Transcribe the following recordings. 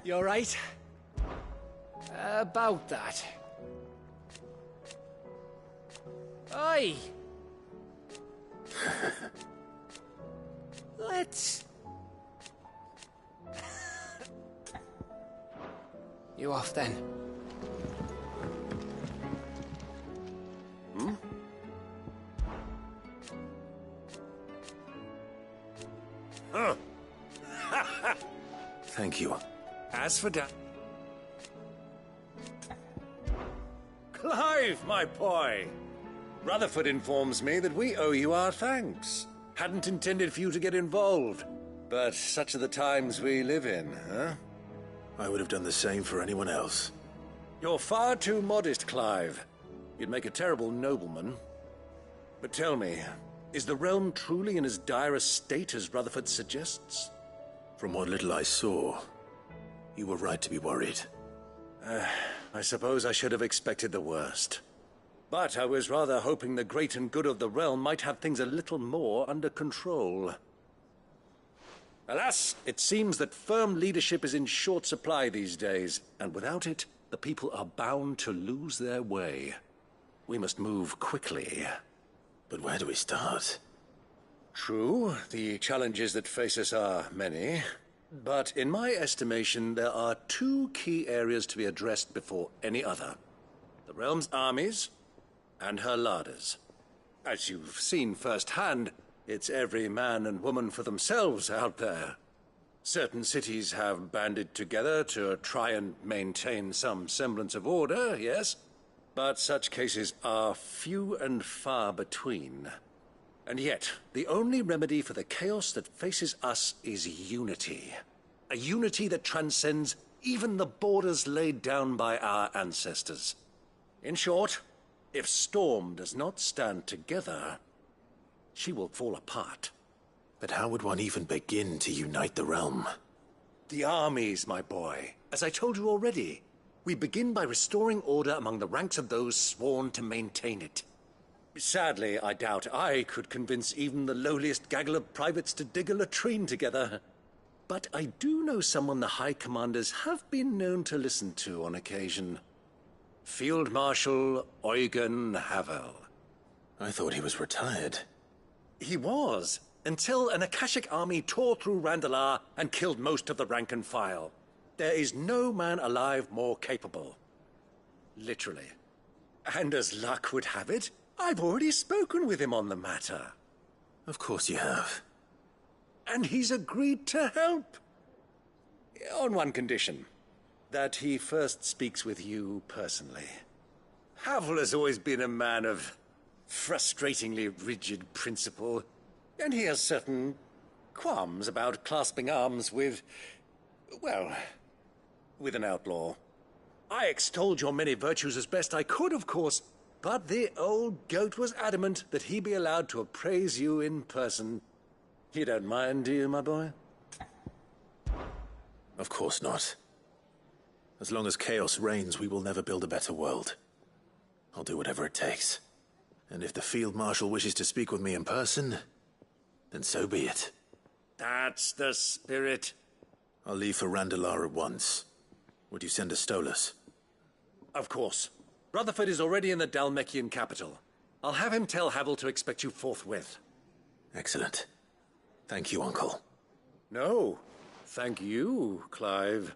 You all right? About that. Oi! Let's... You off then? Hmm? Huh. Thank you. As for that... Clive, my boy! Rutherford informs me that we owe you our thanks. Hadn't intended for you to get involved, but such are the times we live in, huh? I would have done the same for anyone else. You're far too modest, Clive. You'd make a terrible nobleman. But tell me, is the realm truly in as dire a state as Rutherford suggests? From what little I saw, you were right to be worried. I suppose I should have expected the worst. But I was rather hoping the great and good of the realm might have things a little more under control. Alas, it seems that firm leadership is in short supply these days, and without it, the people are bound to lose their way. We must move quickly. But where do we start? True, the challenges that face us are many. But in my estimation, there are two key areas to be addressed before any other. The realm's armies and her larders. As you've seen firsthand, it's every man and woman for themselves out there. Certain cities have banded together to try and maintain some semblance of order, yes, but such cases are few and far between. And yet, the only remedy for the chaos that faces us is unity. A unity that transcends even the borders laid down by our ancestors. In short, if Storm does not stand together, she will fall apart. But how would one even begin to unite the realm? The armies, my boy. As I told you already, we begin by restoring order among the ranks of those sworn to maintain it. Sadly, I doubt I could convince even the lowliest gaggle of privates to dig a latrine together. But I do know someone the High Commanders have been known to listen to on occasion. Field Marshal Eugen Havel. I thought he was retired. He was, until an Akashic army tore through Randalar and killed most of the rank and file. There is no man alive more capable. Literally. And as luck would have it, I've already spoken with him on the matter. Of course you have. And he's agreed to help. On one condition. That he first speaks with you personally. Havel has always been a man of frustratingly rigid principle, and he has certain qualms about clasping arms with, well, with an outlaw. I extolled your many virtues as best I could, of course, but the old goat was adamant that he be allowed to appraise you in person. You don't mind, do you, my boy? Of course not. As long as chaos reigns, we will never build a better world. I'll do whatever it takes. And if the Field Marshal wishes to speak with me in person, then so be it. That's the spirit. I'll leave for Randalar at once. Would you send a Stolas? Of course. Rutherford is already in the Dalmekian capital. I'll have him tell Havel to expect you forthwith. Excellent. Thank you, Uncle. No, thank you, Clive.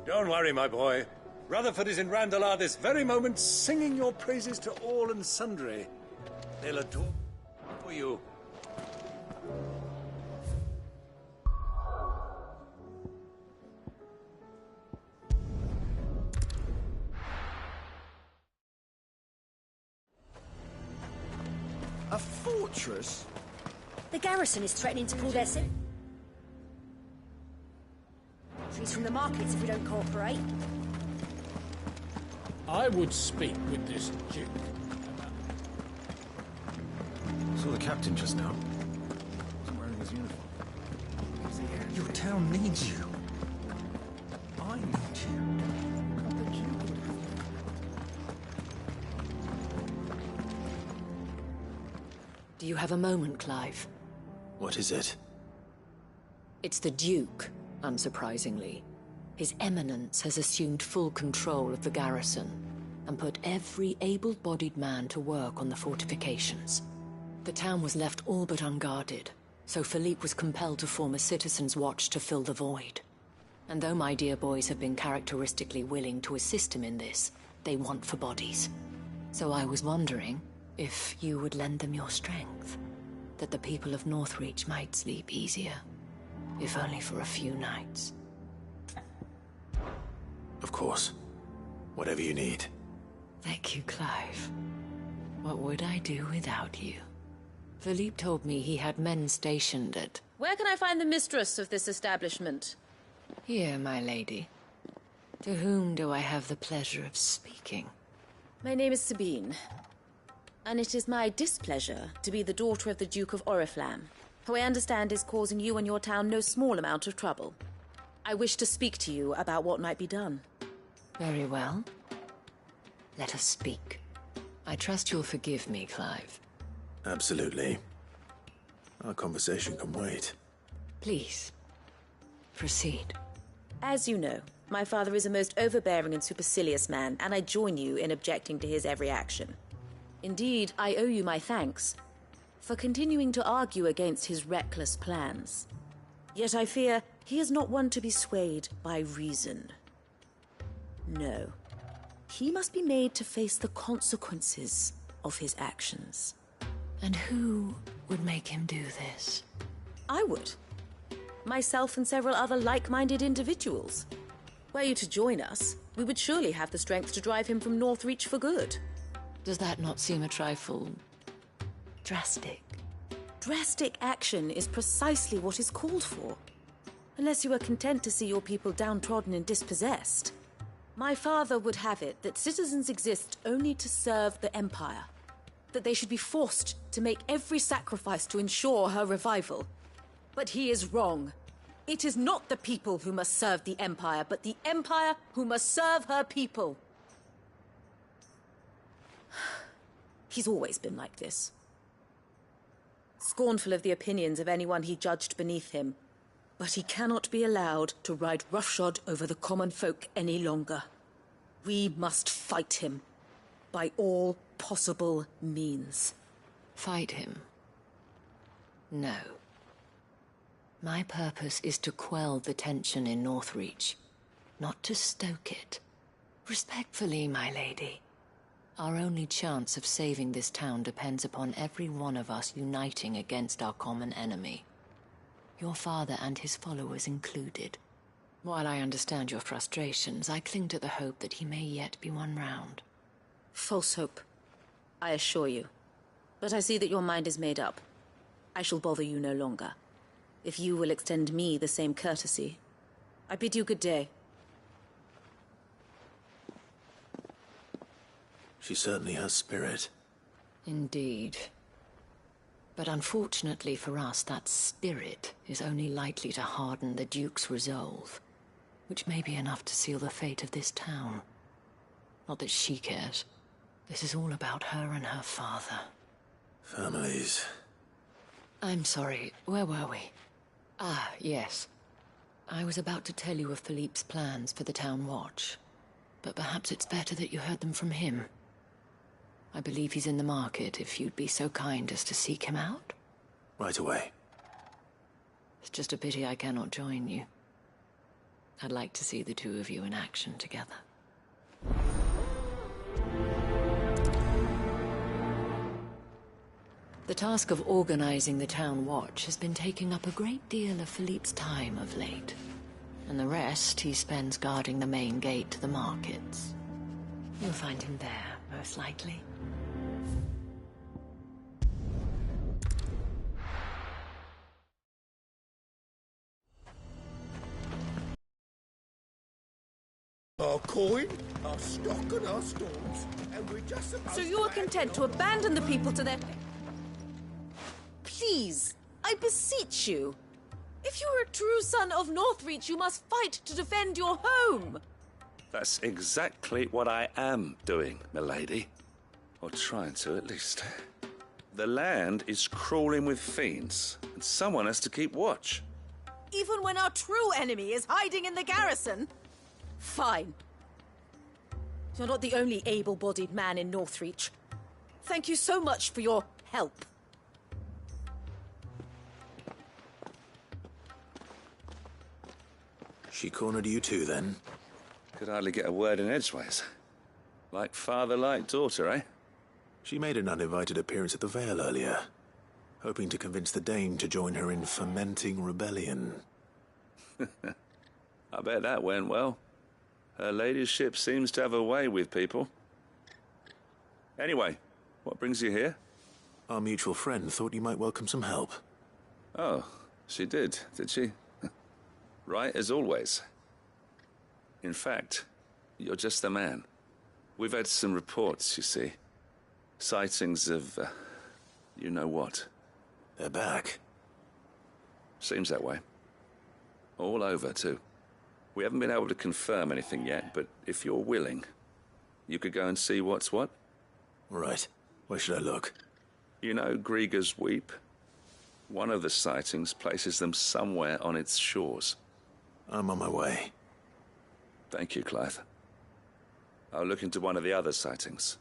Don't worry, my boy. Rutherford is in Randalar this very moment, singing your praises to all and sundry. They'll adore for you. A fortress? The garrison is threatening to pull their trees from the markets if we don't cooperate. I would speak with this duke. Saw the captain just now. He's wearing his uniform. Your town needs you. I need you. Do you have a moment, Clive? What is it? It's the Duke, unsurprisingly. His Eminence has assumed full control of the garrison and put every able-bodied man to work on the fortifications. The town was left all but unguarded, so Philippe was compelled to form a citizens' watch to fill the void. And though my dear boys have been characteristically willing to assist him in this, they want for bodies. So I was wondering if you would lend them your strength, that the people of Northreach might sleep easier, if only for a few nights. Of course. Whatever you need. Thank you, Clive. What would I do without you? Philippe told me he had men stationed at... Where can I find the mistress of this establishment? Here, my lady. To whom do I have the pleasure of speaking? My name is Sabine, and it is my displeasure to be the daughter of the Duke of Oriflamme, who I understand is causing you and your town no small amount of trouble. I wish to speak to you about what might be done. Very well. Let us speak. I trust you'll forgive me, Clive. Absolutely. Our conversation can wait. Please, proceed. As you know, my father is a most overbearing and supercilious man, and I join you in objecting to his every action. Indeed, I owe you my thanks for continuing to argue against his reckless plans. Yet I fear he is not one to be swayed by reason. No. He must be made to face the consequences of his actions. And who would make him do this? I would. Myself and several other like-minded individuals. Were you to join us, we would surely have the strength to drive him from Northreach for good. Does that not seem a trifle... drastic? Drastic action is precisely what is called for. Unless you are content to see your people downtrodden and dispossessed. My father would have it that citizens exist only to serve the Empire. That they should be forced to make every sacrifice to ensure her revival. But he is wrong. It is not the people who must serve the Empire, but the Empire who must serve her people. He's always been like this. Scornful of the opinions of anyone he judged beneath him. But he cannot be allowed to ride roughshod over the common folk any longer. We must fight him. By all possible means. Fight him? No. My purpose is to quell the tension in Northreach, not to stoke it. Respectfully, my lady. Our only chance of saving this town depends upon every one of us uniting against our common enemy. Your father and his followers included. While I understand your frustrations, I cling to the hope that he may yet be won round. False hope, I assure you. But I see that your mind is made up. I shall bother you no longer. If you will extend me the same courtesy, I bid you good day. She certainly has spirit. Indeed. But unfortunately for us, that spirit is only likely to harden the Duke's resolve, which may be enough to seal the fate of this town. Not that she cares. This is all about her and her father. Families. I'm sorry, where were we? Ah, yes. I was about to tell you of Philippe's plans for the town watch, but perhaps it's better that you heard them from him. I believe he's in the market, if you'd be so kind as to seek him out. Right away. It's just a pity I cannot join you. I'd like to see the two of you in action together. The task of organizing the town watch has been taking up a great deal of Philippe's time of late. And the rest he spends guarding the main gate to the markets. You'll find him there, most likely. Our coin, our stock and our stores, and we're just about So you are content to abandon the people to their... Please, I beseech you. If you are a true son of Northreach, you must fight to defend your home. That's exactly what I am doing, milady. Or trying to, at least. The land is crawling with fiends, And someone has to keep watch. Even when our true enemy is hiding in the garrison? Fine. You're not the only able-bodied man in Northreach. Thank you so much for your help. She cornered you too, then? Could hardly get a word in edgeways. Like father, like daughter, eh? She made an uninvited appearance at the Vale earlier, hoping to convince the Dane to join her in fomenting rebellion. I bet that went well. Her ladyship seems to have a way with people. Anyway, what brings you here? Our mutual friend thought you might welcome some help. Oh, she did she? Right as always. In fact, you're just the man. We've had some reports, you see. Sightings of, you know what. They're back. Seems that way. All over, too. We haven't been able to confirm anything yet, but if you're willing, you could go and see what's what. Right. Where should I look? You know Grieger's Weep? One of the sightings places them somewhere on its shores. I'm on my way. Thank you, Clive. I'll look into one of the other sightings.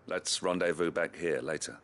Let's rendezvous back here later.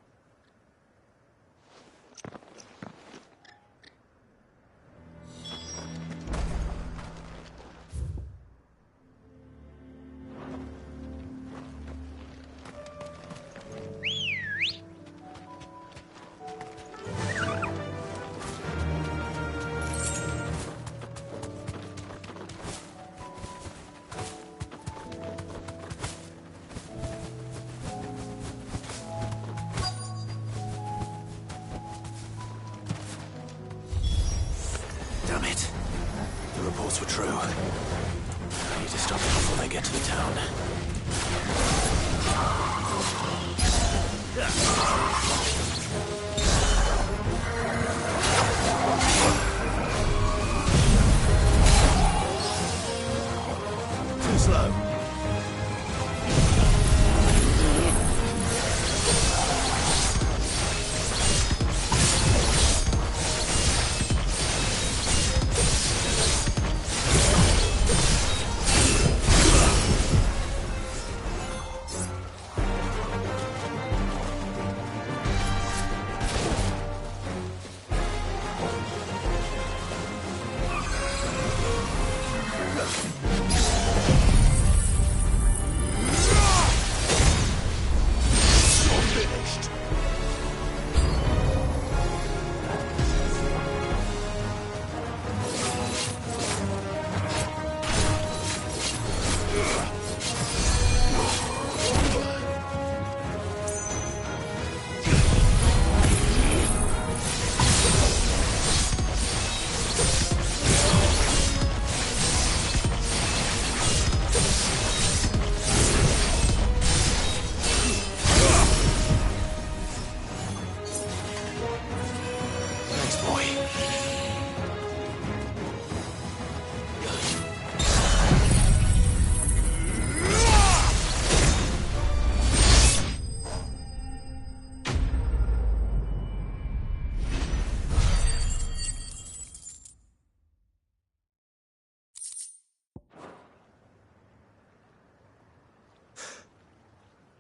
Damn it. The reports were true. I need to stop them before they get to the town. Too slow.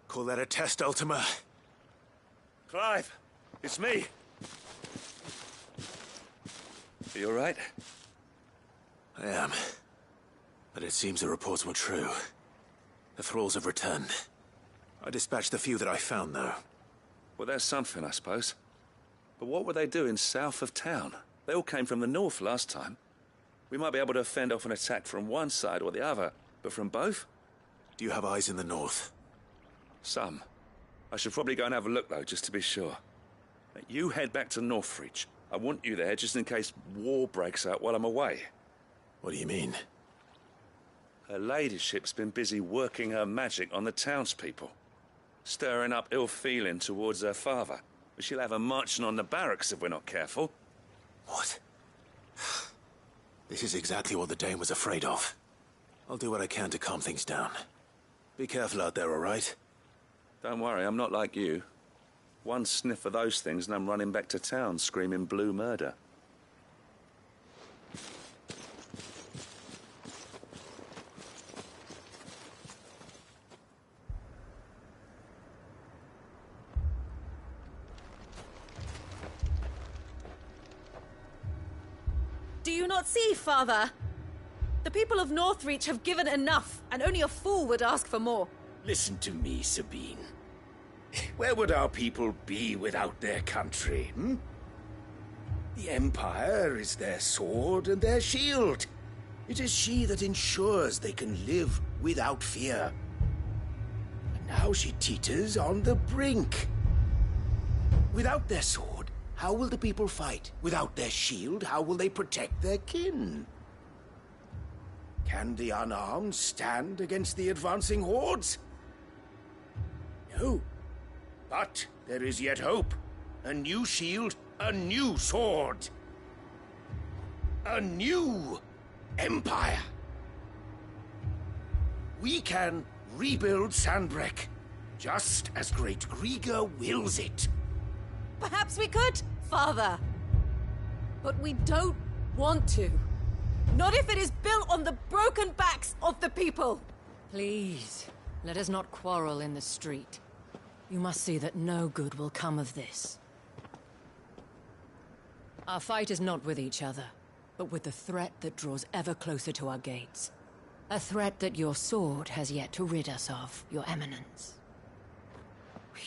Call that a test, Ultima? Clive, it's me. Are you all right? I am. But it seems the reports were true. The thralls have returned. I dispatched the few that I found, though. Well, there's something, I suppose. But what were they doing south of town? They all came from the north last time. We might be able to fend off an attack from one side or the other, but from both? Do you have eyes in the north? Some. I should probably go and have a look, though, just to be sure. You head back to Northreach. I want you there just in case war breaks out while I'm away. What do you mean? Her ladyship's been busy working her magic on the townspeople, stirring up ill feeling towards her father. But she'll have her marching on the barracks if we're not careful. What? This is exactly what the Dane was afraid of. I'll do what I can to calm things down. Be careful out there, all right? Don't worry, I'm not like you. One sniff of those things and I'm running back to town screaming blue murder. Do you not see, Father? The people of Northreach have given enough, and only a fool would ask for more. Listen to me, Sabine. Where would our people be without their country, hmm? The Empire is their sword and their shield. It is she that ensures they can live without fear. And now she teeters on the brink. Without their sword, how will the people fight? Without their shield, how will they protect their kin? Can the unarmed stand against the advancing hordes? No. But there is yet hope. A new shield, a new sword. A new empire. We can rebuild Sandbreck, just as Great Grieger wills it. Perhaps we could, Father. But we don't want to. Not if it is built on the broken backs of the people. Please, let us not quarrel in the street. You must see that no good will come of this. Our fight is not with each other, but with the threat that draws ever closer to our gates. A threat that your sword has yet to rid us of, Your Eminence.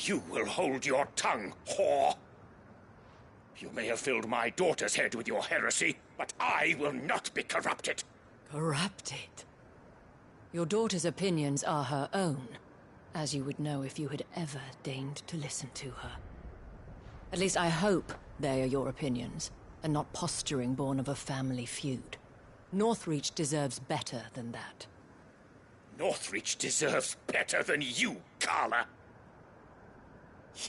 You will hold your tongue, whore! You may have filled my daughter's head with your heresy, but I will not be corrupted. Corrupted? Your daughter's opinions are her own, as you would know if you had ever deigned to listen to her. At least I hope they are your opinions, and not posturing born of a family feud. Northreach deserves better than that. Northreach deserves better than you, Carla.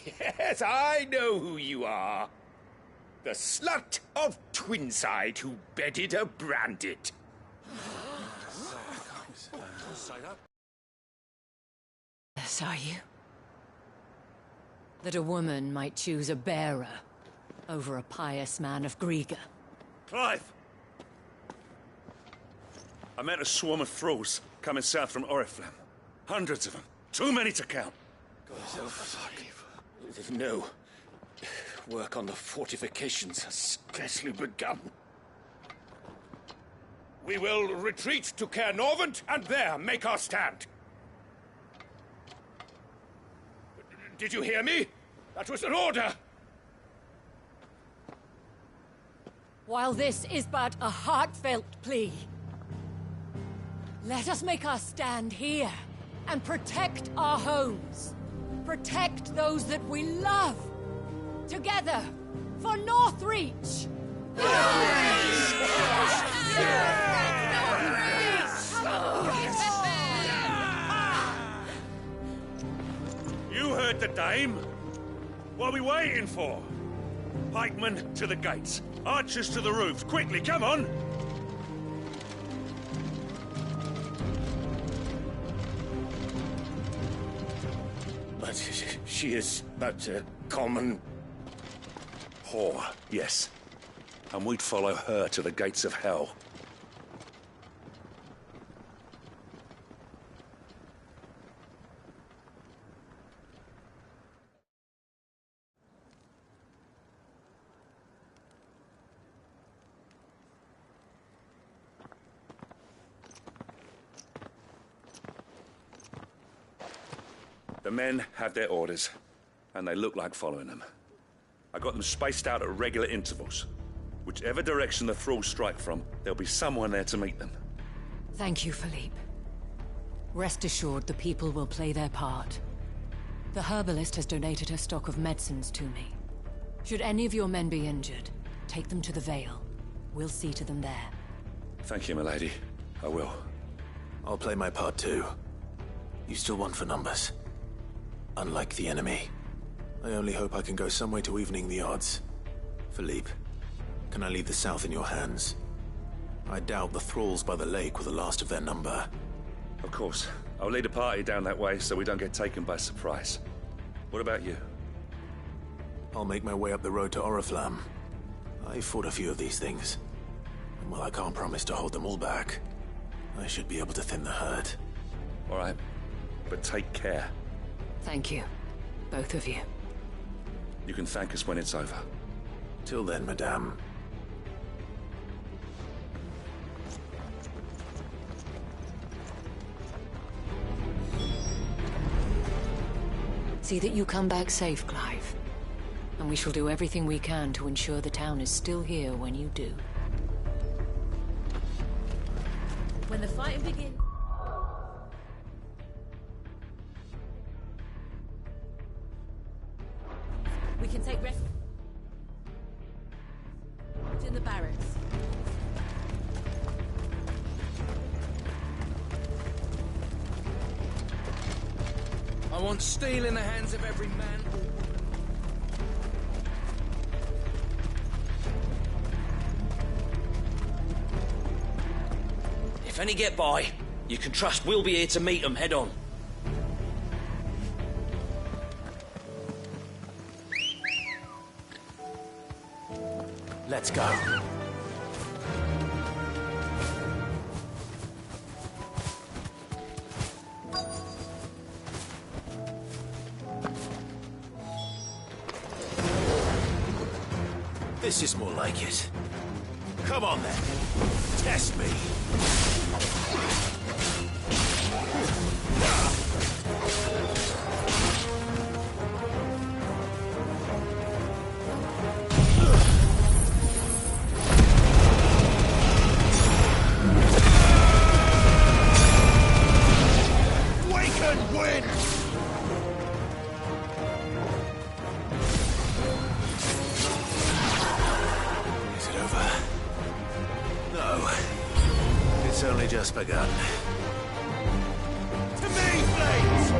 Yes, I know who you are. The slut of Twinside who bedded a branded. Yes, are you? That a woman might choose a bearer over a pious man of Grieger. Clive! I met a swarm of thralls coming south from Oriflamme. Hundreds of them. Too many to count. No. Work on the fortifications has scarcely begun. We will retreat to Caer Norvent and there make our stand. Did you hear me? That was an order! While this is but a heartfelt plea, let us make our stand here and protect our homes. Protect those that we love. Together, for Northreach! You heard the dame. What are we waiting for? Pikemen to the gates. Archers to the roofs. Quickly, come on! But she is but a common... whore, yes. And we'd follow her to the gates of hell. The men have their orders, and they look like following them. I got them spaced out at regular intervals. Whichever direction the thralls strike from, there'll be someone there to meet them. Thank you, Philippe. Rest assured the people will play their part. The herbalist has donated her stock of medicines to me. Should any of your men be injured, take them to the Vale. We'll see to them there. Thank you, milady. I will. I'll play my part too. You still want for numbers. Unlike the enemy. I only hope I can go some way to evening the odds. Philippe, can I leave the south in your hands? I doubt the thralls by the lake were the last of their number. Of course. I'll lead a party down that way so we don't get taken by surprise. What about you? I'll make my way up the road to Oriflamme. I fought a few of these things. And while I can't promise to hold them all back, I should be able to thin the herd. All right. But take care. Thank you, both of you. You can thank us when it's over. Till then, madame. See that you come back safe, Clive. And we shall do everything we can to ensure the town is still here when you do. When the fighting begins... We can take refuge in the barracks. I want steel in the hands of every man. If any get by, you can trust we'll be here to meet them head on. Let's go. This is more like it. Come on then. Test me. Just begun. To me, Flames!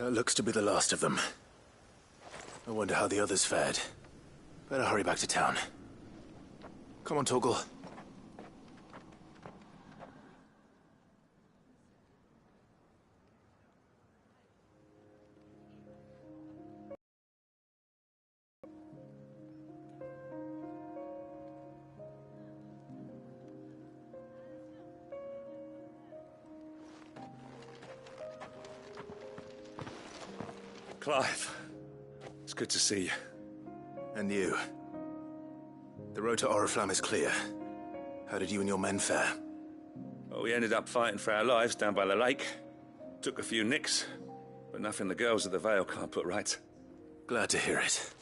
That looks to be the last of them. I wonder how the others fared. Better hurry back to town. Come on, Torgal. Clive, it's good to see you. And you. The road to Oriflamme is clear. How did you and your men fare? Well, we ended up fighting for our lives down by the lake. Took a few nicks, but nothing the girls of the Vale can't put right. Glad to hear it.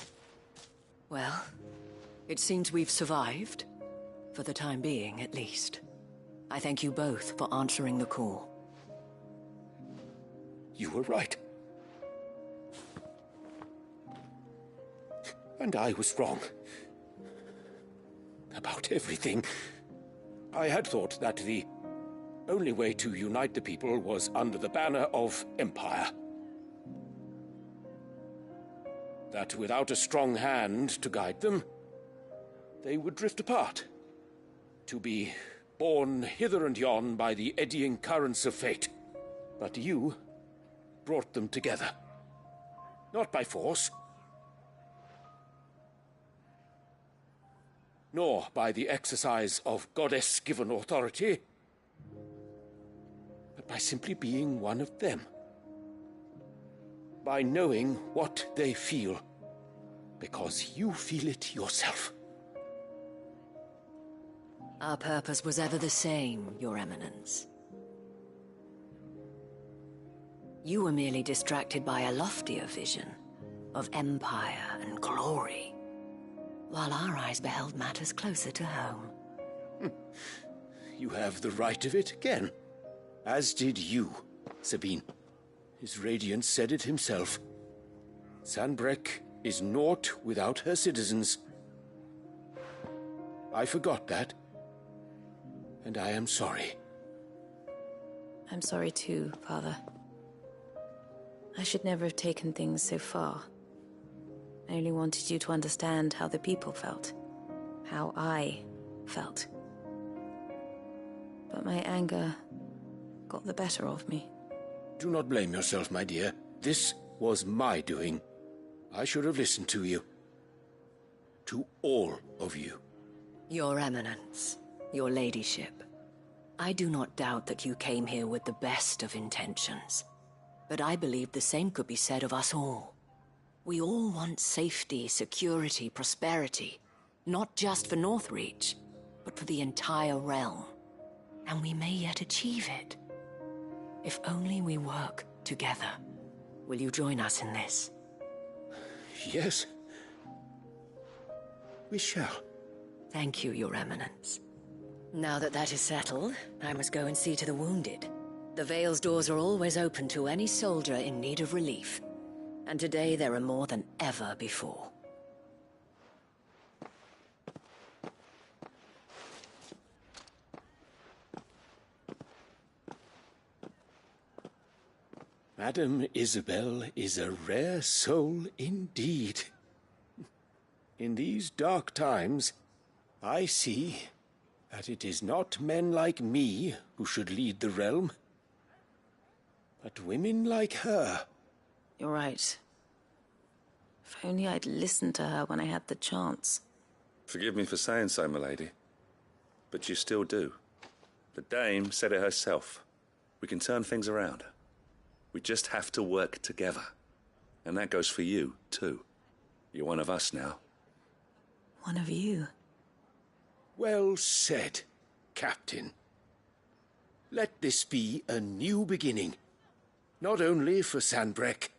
Well, it seems we've survived. For the time being, at least. I thank you both for answering the call. You were right. And I was wrong. About everything. I had thought that the only way to unite the people was under the banner of Empire. That without a strong hand to guide them, they would drift apart. To be borne hither and yon by the eddying currents of fate. But you brought them together. Not by force, nor by the exercise of goddess-given authority, but by simply being one of them. By knowing what they feel, because you feel it yourself. Our purpose was ever the same, Your Eminence. You were merely distracted by a loftier vision of empire and glory, while our eyes beheld matters closer to home. You have the right of it again, as did you, Sabine. His radiance said it himself. Sanbreque is naught without her citizens. I forgot that, and I am sorry. I'm sorry too, Father. I should never have taken things so far. I only wanted you to understand how the people felt. How I felt. But my anger got the better of me. Do not blame yourself, my dear. This was my doing. I should have listened to you. To all of you. Your Eminence, your ladyship, I do not doubt that you came here with the best of intentions. But I believe the same could be said of us all. We all want safety, security, prosperity. Not just for Northreach, but for the entire realm. And we may yet achieve it. If only we work together. Will you join us in this? Yes. We shall. Thank you, Your Eminence. Now that that is settled, I must go and see to the wounded. The Vale's doors are always open to any soldier in need of relief. And today there are more than ever before. Madame Isabel is a rare soul indeed. In these dark times, I see that it is not men like me who should lead the realm, but women like her. You're right. If only I'd listened to her when I had the chance. Forgive me for saying so, milady, but you still do. The Dame said it herself. We can turn things around. We just have to work together. And that goes for you, too. You're one of us now. One of you? Well said, Captain. Let this be a new beginning. Not only for Sanbreque,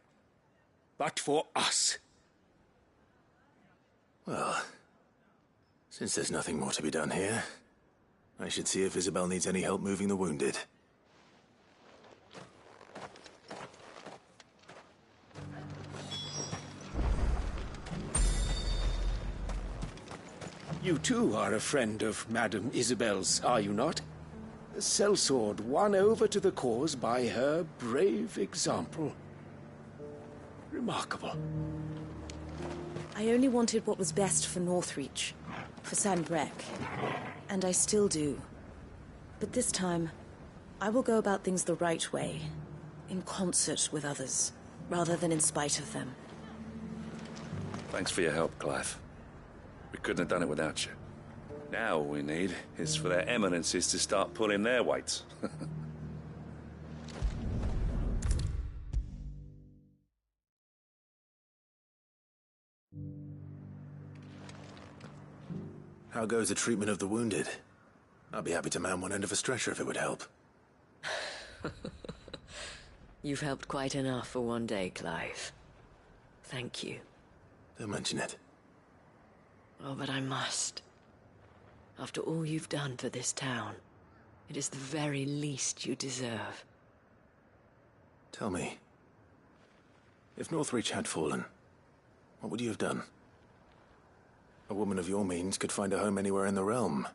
but for us. Well, since there's nothing more to be done here, I should see if Isabel needs any help moving the wounded. You too are a friend of Madame Isabel's, are you not? A sellsword won over to the cause by her brave example. Remarkable. I only wanted what was best for Northreach, for Sanbreque, and I still do. But this time, I will go about things the right way, in concert with others, rather than in spite of them. Thanks for your help, Clive. We couldn't have done it without you. Now all we need is for their eminences to start pulling their weight. How goes the treatment of the wounded? I'd be happy to man one end of a stretcher if it would help. You've helped quite enough for one day, Clive. Thank you. Don't mention it. Oh, but I must. After all you've done for this town, it is the very least you deserve. Tell me, if Northreach had fallen, what would you have done? A woman of your means could find a home anywhere in the realm,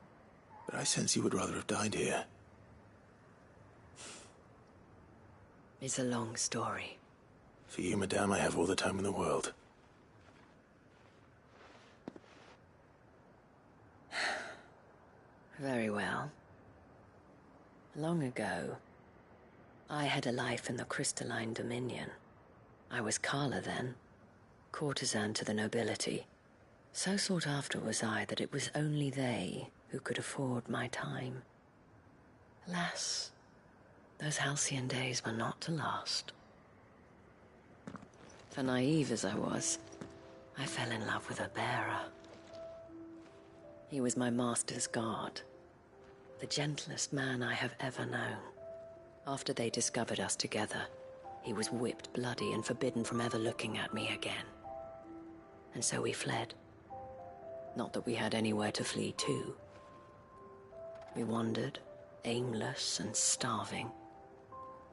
but I sense you would rather have died here. It's a long story. For you, madame, I have all the time in the world. Very well. Long ago, I had a life in the Crystalline Dominion. I was Carla then, courtesan to the nobility. So sought after was I that it was only they who could afford my time. Alas, those halcyon days were not to last. For naive as I was, I fell in love with a bearer. He was my master's guard, the gentlest man I have ever known. After they discovered us together, he was whipped bloody and forbidden from ever looking at me again. And so we fled. Not that we had anywhere to flee to. We wandered, aimless and starving,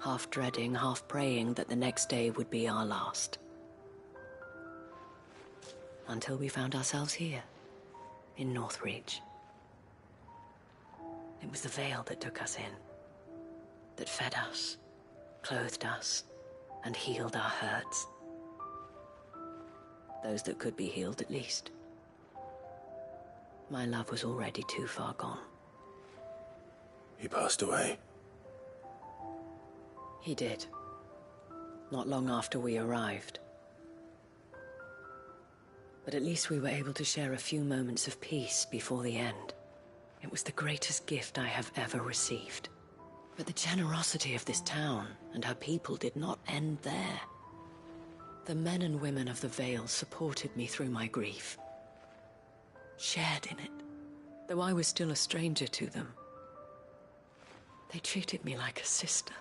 half dreading, half praying that the next day would be our last. Until we found ourselves here, in Northreach. It was the Veil that took us in, that fed us, clothed us, and healed our hurts. Those that could be healed, at least. My love was already too far gone. He passed away. He did. Not long after we arrived. But at least we were able to share a few moments of peace before the end. It was the greatest gift I have ever received. But the generosity of this town and her people did not end there. The men and women of the Vale supported me through my grief. Shared in it, though I was still a stranger to them. They treated me like a sister.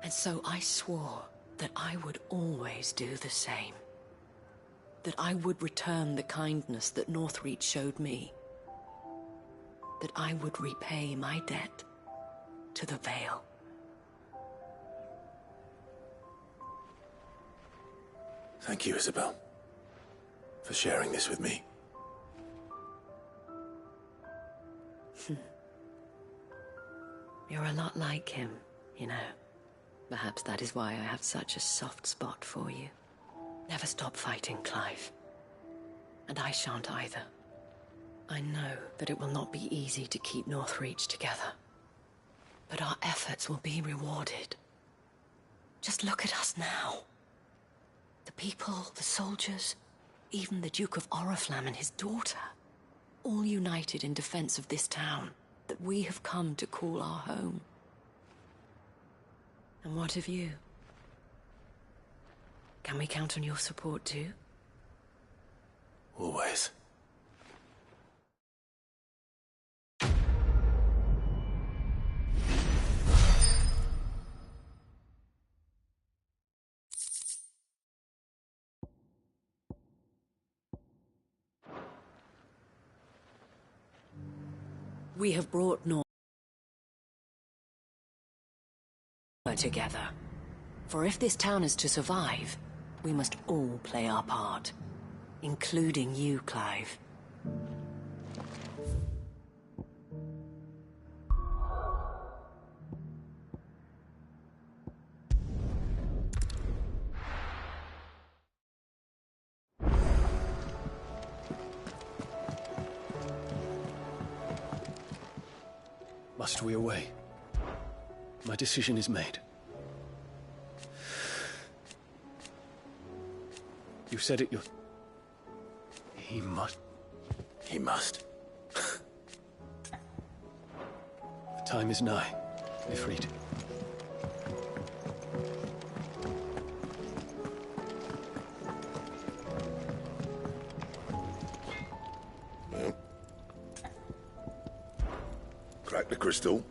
And so I swore that I would always do the same. That I would return the kindness that Northreach showed me. That I would repay my debt to the Vale. Thank you, Isabel, for sharing this with me. You're a lot like him, you know. Perhaps that is why I have such a soft spot for you. Never stop fighting, Clive. And I shan't either. I know that it will not be easy to keep Northreach together. But our efforts will be rewarded. Just look at us now. The people, the soldiers, even the Duke of Oriflamme and his daughter, all united in defense of this town that we have come to call our home. And what of you? Can we count on your support too? Always. We have brought North together. For if this town is to survive, we must all play our part, including you, Clive. Must we away? My decision is made. You said it, He must. He must. The time is nigh, Ifrit. The crystal.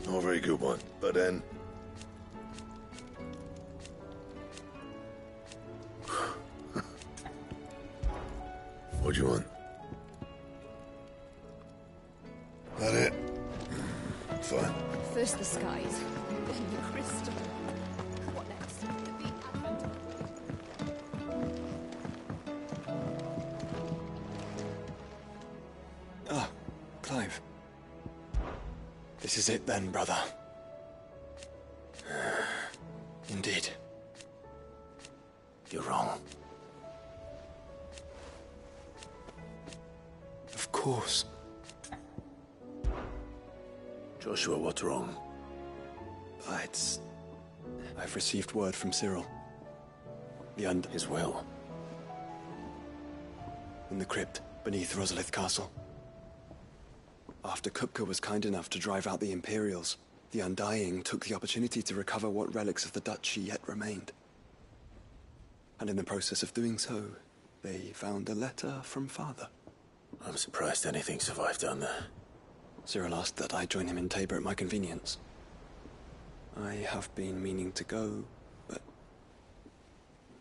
Not a very good one, but then... What do you want? That it? Fine. First the skies, then the crystal. What next? Ah, Clive. This is it then, brother. Indeed. You're wrong. Of course. Joshua, what's wrong? I've received word from Cyril. His will. In the crypt beneath Rosalith Castle. After Kupka was kind enough to drive out the Imperials, the Undying took the opportunity to recover what relics of the Duchy yet remained. And in the process of doing so, they found a letter from Father. I'm surprised anything survived down there. Cyril asked that I join him in Tabor at my convenience. I have been meaning to go, but...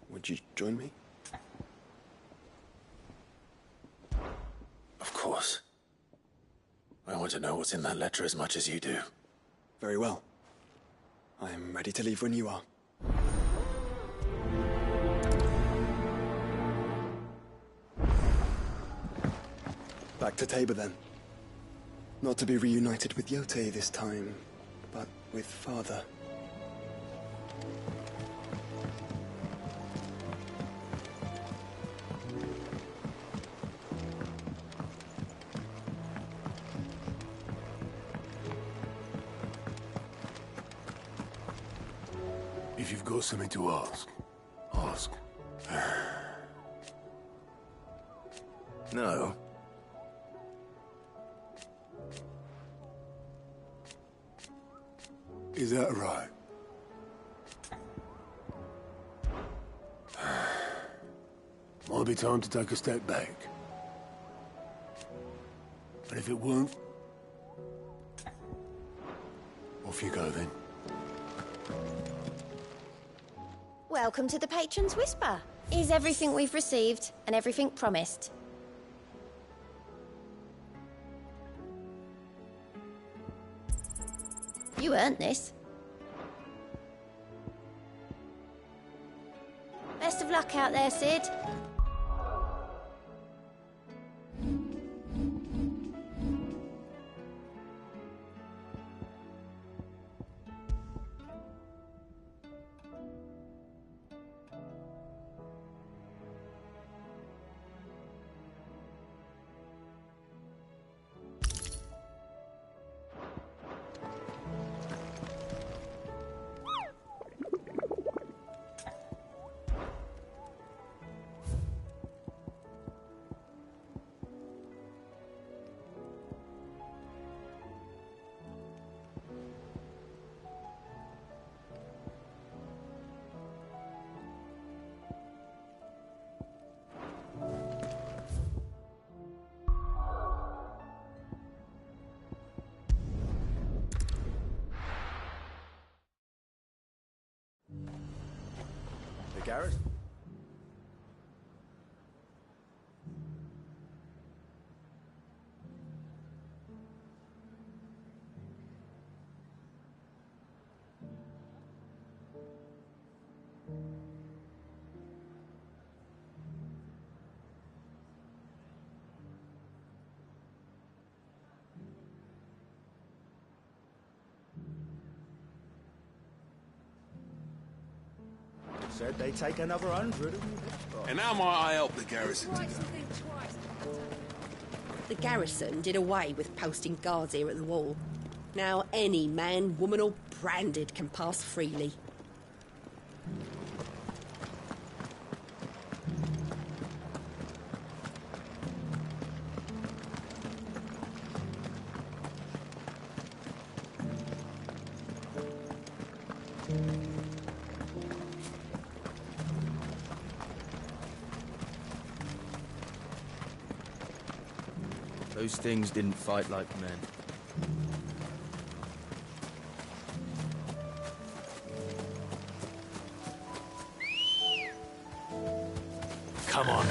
would you join me? Of course. I want to know what's in that letter as much as you do. Very well. I am ready to leave when you are. Back to Tabor then. Not to be reunited with Yote this time, but with Father. If you've got something to ask, ask. No. Is that right? Might be time to take a step back. And if it won't, off you go then. Welcome to the Patron's Whisper. Is everything we've received and everything promised? You earned this. Best of luck out there, Sid. The garrison? Said they take another 100. And how might I help the garrison today? The garrison did away with posting guards here at the wall. Now any man, woman or branded can pass freely. Those things didn't fight like men. Come on.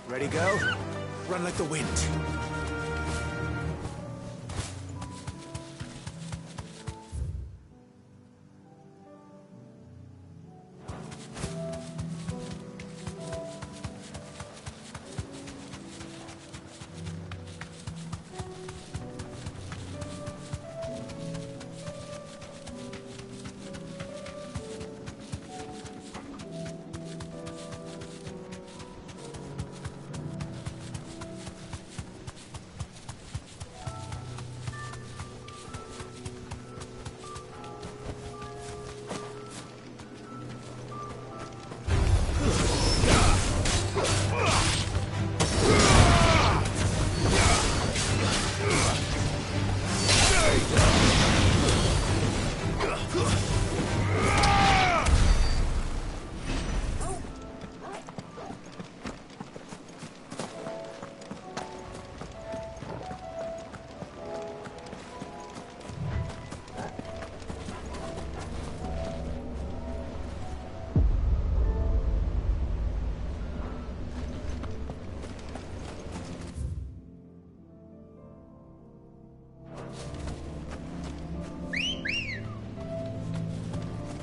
Ready, go? Run like the wind.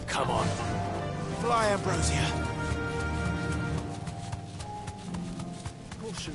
Come on. Fly, Ambrosia. Caution.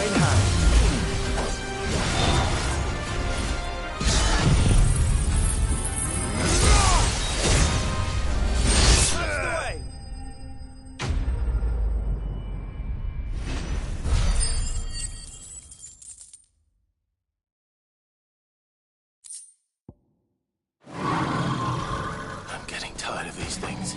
in hand. I'm getting tired of these things.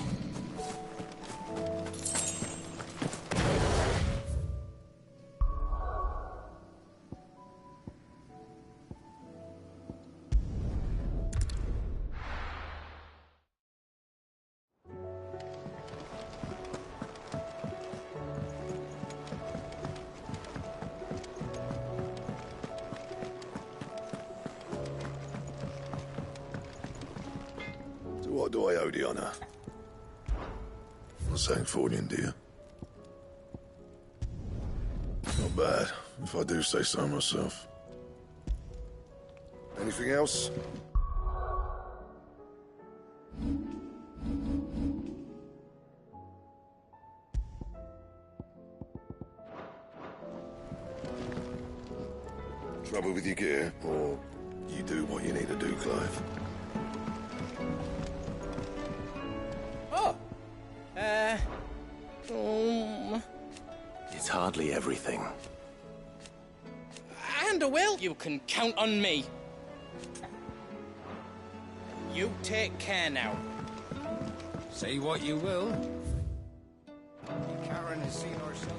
To what do I owe the honor? A Sancfordian, dear. Not bad, if I do say so myself. Anything else? Trouble with your gear, or you do what you need to do, Clive? Oh. It's hardly everything. And a will. You can count on me. You take care now. Say what you will. Karen has seen herself.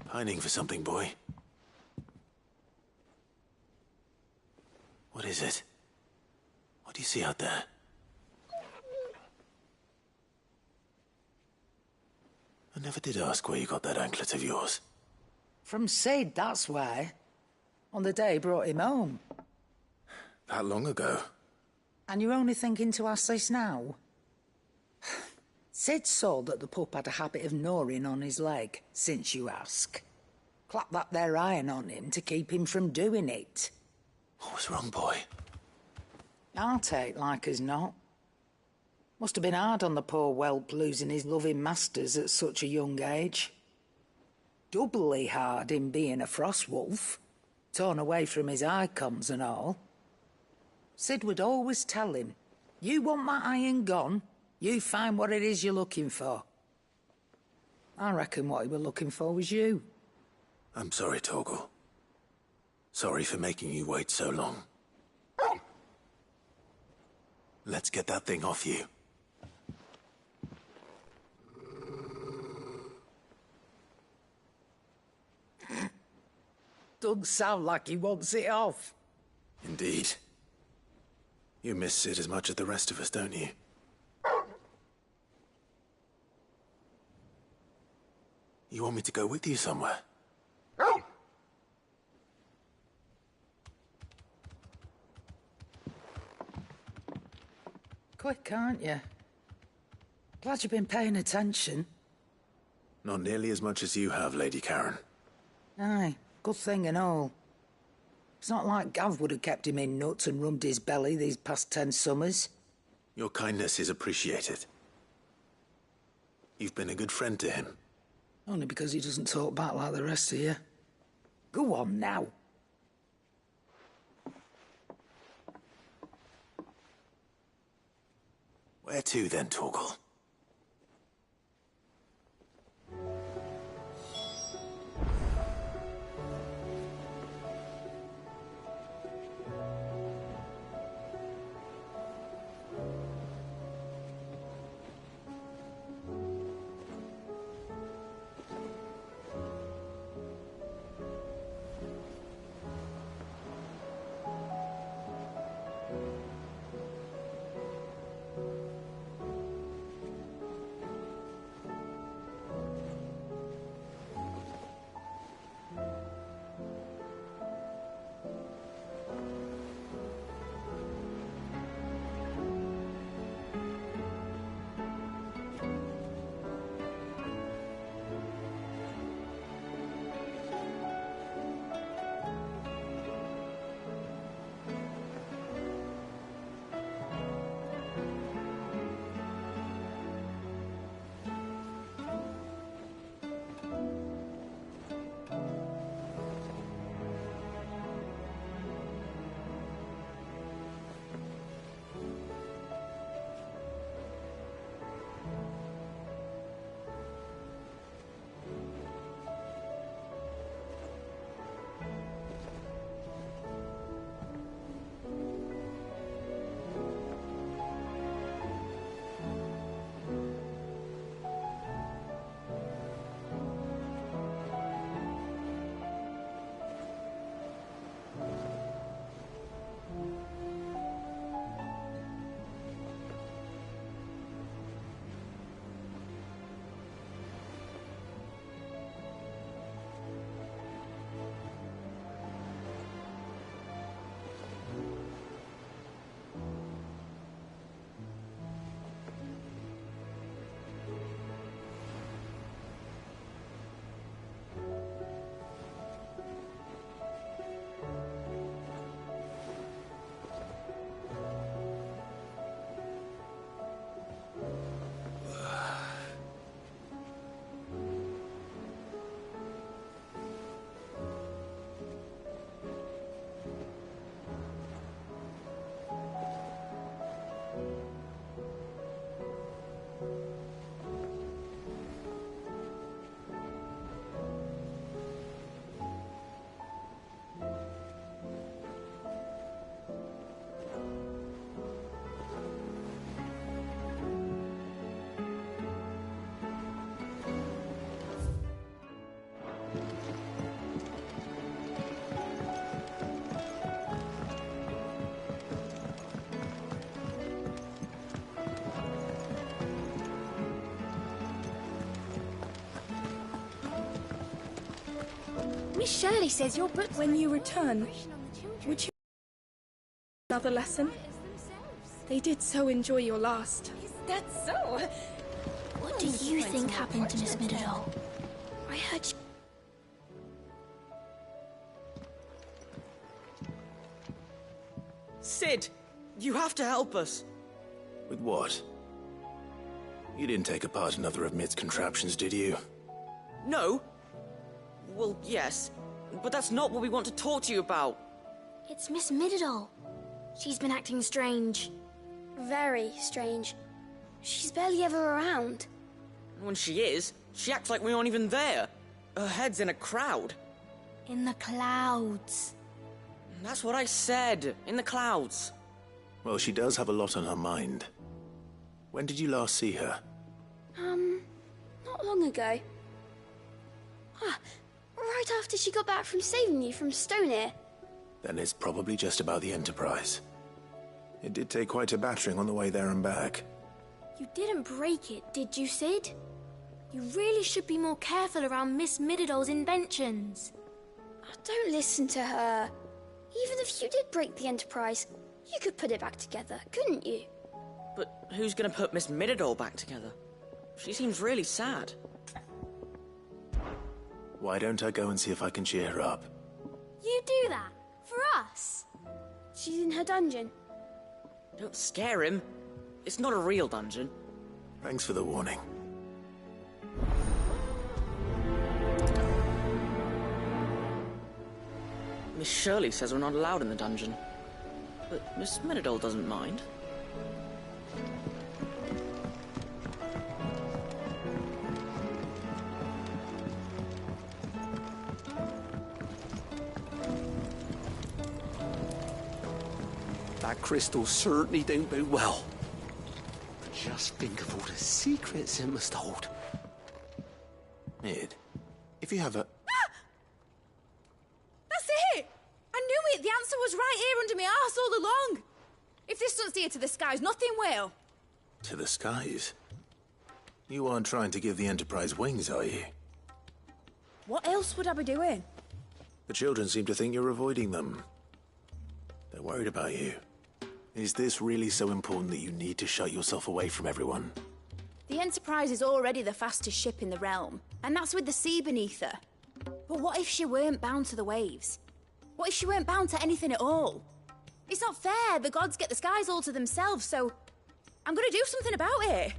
Pining for something, boy. What is it? What do you see out there? I never did ask where you got that anklet of yours. From Sid, that's why. On the day he brought him home. That long ago? And you're only thinking to ask this now? Sid saw that the pup had a habit of gnawing on his leg, since you ask. Clap that there iron on him to keep him from doing it. What was wrong, boy? I'll take like as not. Must have been hard on the poor whelp losing his loving masters at such a young age. Doubly hard in being a frost wolf, torn away from his icons and all. Sid would always tell him, you want that iron gone, you find what it is you're looking for. I reckon what he were looking for was you. I'm sorry, Torgal. Sorry for making you wait so long. Let's get that thing off you. Doesn't sound like he wants it off. Indeed. You miss Sid as much as the rest of us, don't you? You want me to go with you somewhere? Quick, aren't you? Glad you've been paying attention. Not nearly as much as you have, Lady Karen. Aye, good thing and all. It's not like Gav would have kept him in nuts and rubbed his belly these past 10 summers. Your kindness is appreciated. You've been a good friend to him. Only because he doesn't talk back like the rest of you. Go on now. Where to then, Torgal? Miss Shirley says your book... When you return, would you... another lesson? They did so enjoy your last. That's so... What do you think happened to Miss Middledore? I heard she... Sid, you have to help us. With what? You didn't take apart another of Mid's contraptions, did you? No. Well, yes. But that's not what we want to talk to you about. It's Miss Middledore. She's been acting strange. Very strange. She's barely ever around. When she is, she acts like we aren't even there. Her head's in a crowd. In the clouds. That's what I said. In the clouds. Well, she does have a lot on her mind. When did you last see her? Not long ago. Right after she got back from saving you from Stonear. Then it's probably just about the Enterprise. It did take quite a battering on the way there and back. You didn't break it, did you, Sid? You really should be more careful around Miss Middeldore's inventions. Oh, don't listen to her. Even if you did break the Enterprise, you could put it back together, couldn't you? But who's gonna put Miss Middledore back together? She seems really sad. Why don't I go and see if I can cheer her up? You do that? For us? She's in her dungeon. Don't scare him. It's not a real dungeon. Thanks for the warning. Miss Shirley says we're not allowed in the dungeon. But Miss Middledore doesn't mind. That crystal certainly don't bode well. Just think of all the secrets it must hold. Mid, if you have a... That's it! I knew it! The answer was right here under my arse all along! If this doesn't steer to the skies, nothing will. To the skies? You aren't trying to give the Enterprise wings, are you? What else would I be doing? The children seem to think you're avoiding them. They're worried about you. Is this really so important that you need to shut yourself away from everyone? The Enterprise is already the fastest ship in the realm, and that's with the sea beneath her. But what if she weren't bound to the waves? What if she weren't bound to anything at all? It's not fair. The gods get the skies all to themselves, so I'm gonna do something about it.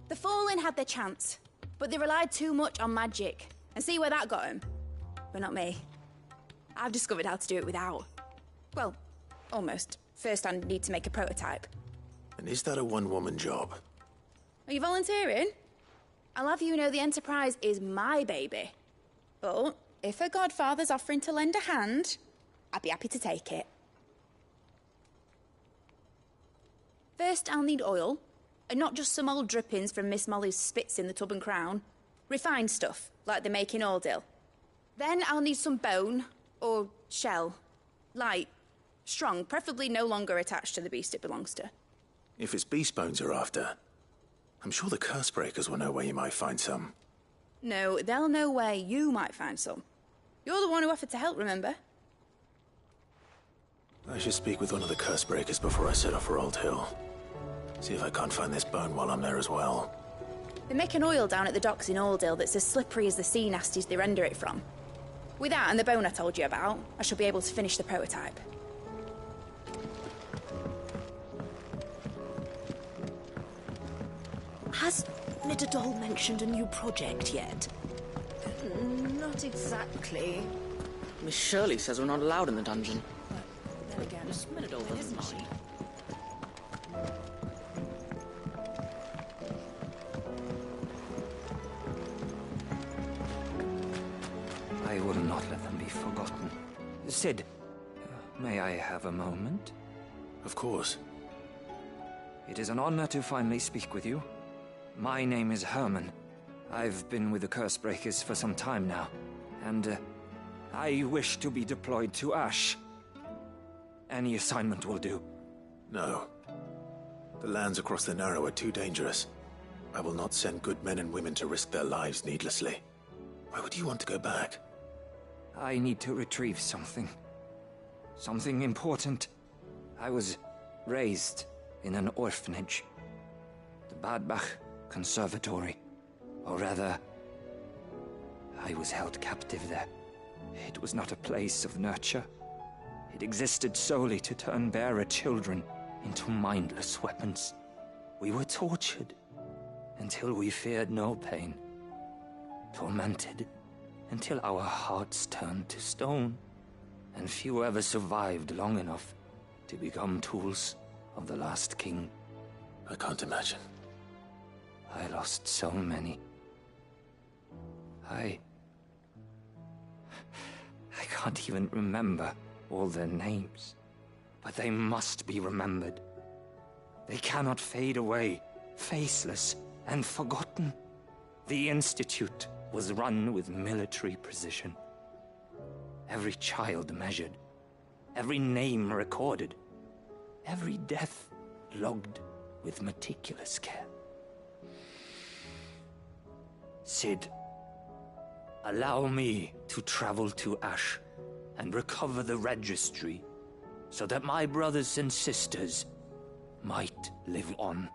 The Fallen had their chance, but they relied too much on magic. And see where that got them? But not me. I've discovered how to do it without. Well, almost. First, I need to make a prototype. And is that a one-woman job? Are you volunteering? I'll have you know the Enterprise is my baby. But if her godfather's offering to lend a hand, I'd be happy to take it. First, I'll need oil, and not just some old drippings from Miss Molly's spits in the Tub and Crown. Refined stuff, like they make in Aldil. Then I'll need some bone, or shell. Light, strong, preferably no longer attached to the beast it belongs to. If it's beast bones you're after, I'm sure the curse breakers will know where you might find some. No, they'll know where you might find some. You're the one who offered to help, remember? I should speak with one of the curse breakers before I set off for Old Hill. See if I can't find this bone while I'm there as well. They make an oil down at the docks in Aldil that's as slippery as the sea nasties they render it from. With that and the bone I told you about, I shall be able to finish the prototype. Has Middledore mentioned a new project yet? Not exactly. Miss Shirley says we're not allowed in the dungeon. Then again, Miss Middledore doesn't mind. I will not let them be forgotten. Sid, may I have a moment? Of course. It is an honor to finally speak with you. My name is Herman. I've been with the Cursebreakers for some time now, and I wish to be deployed to Ash. Any assignment will do. No. The lands across the Narrow are too dangerous. I will not send good men and women to risk their lives needlessly. Why would you want to go back? I need to retrieve something. Something important. I was raised in an orphanage. The Badbach Conservatory. Or rather, I was held captive there. It was not a place of nurture. It existed solely to turn bearer children into mindless weapons. We were tortured until we feared no pain. Tormented until our hearts turned to stone. And few ever survived long enough to become tools of the last king. I can't imagine. I lost so many. I can't even remember all their names. But they must be remembered. They cannot fade away, faceless and forgotten. The Institute was run with military precision. Every child measured, every name recorded, every death logged with meticulous care. Cid, allow me to travel to Ash and recover the registry so that my brothers and sisters might live on.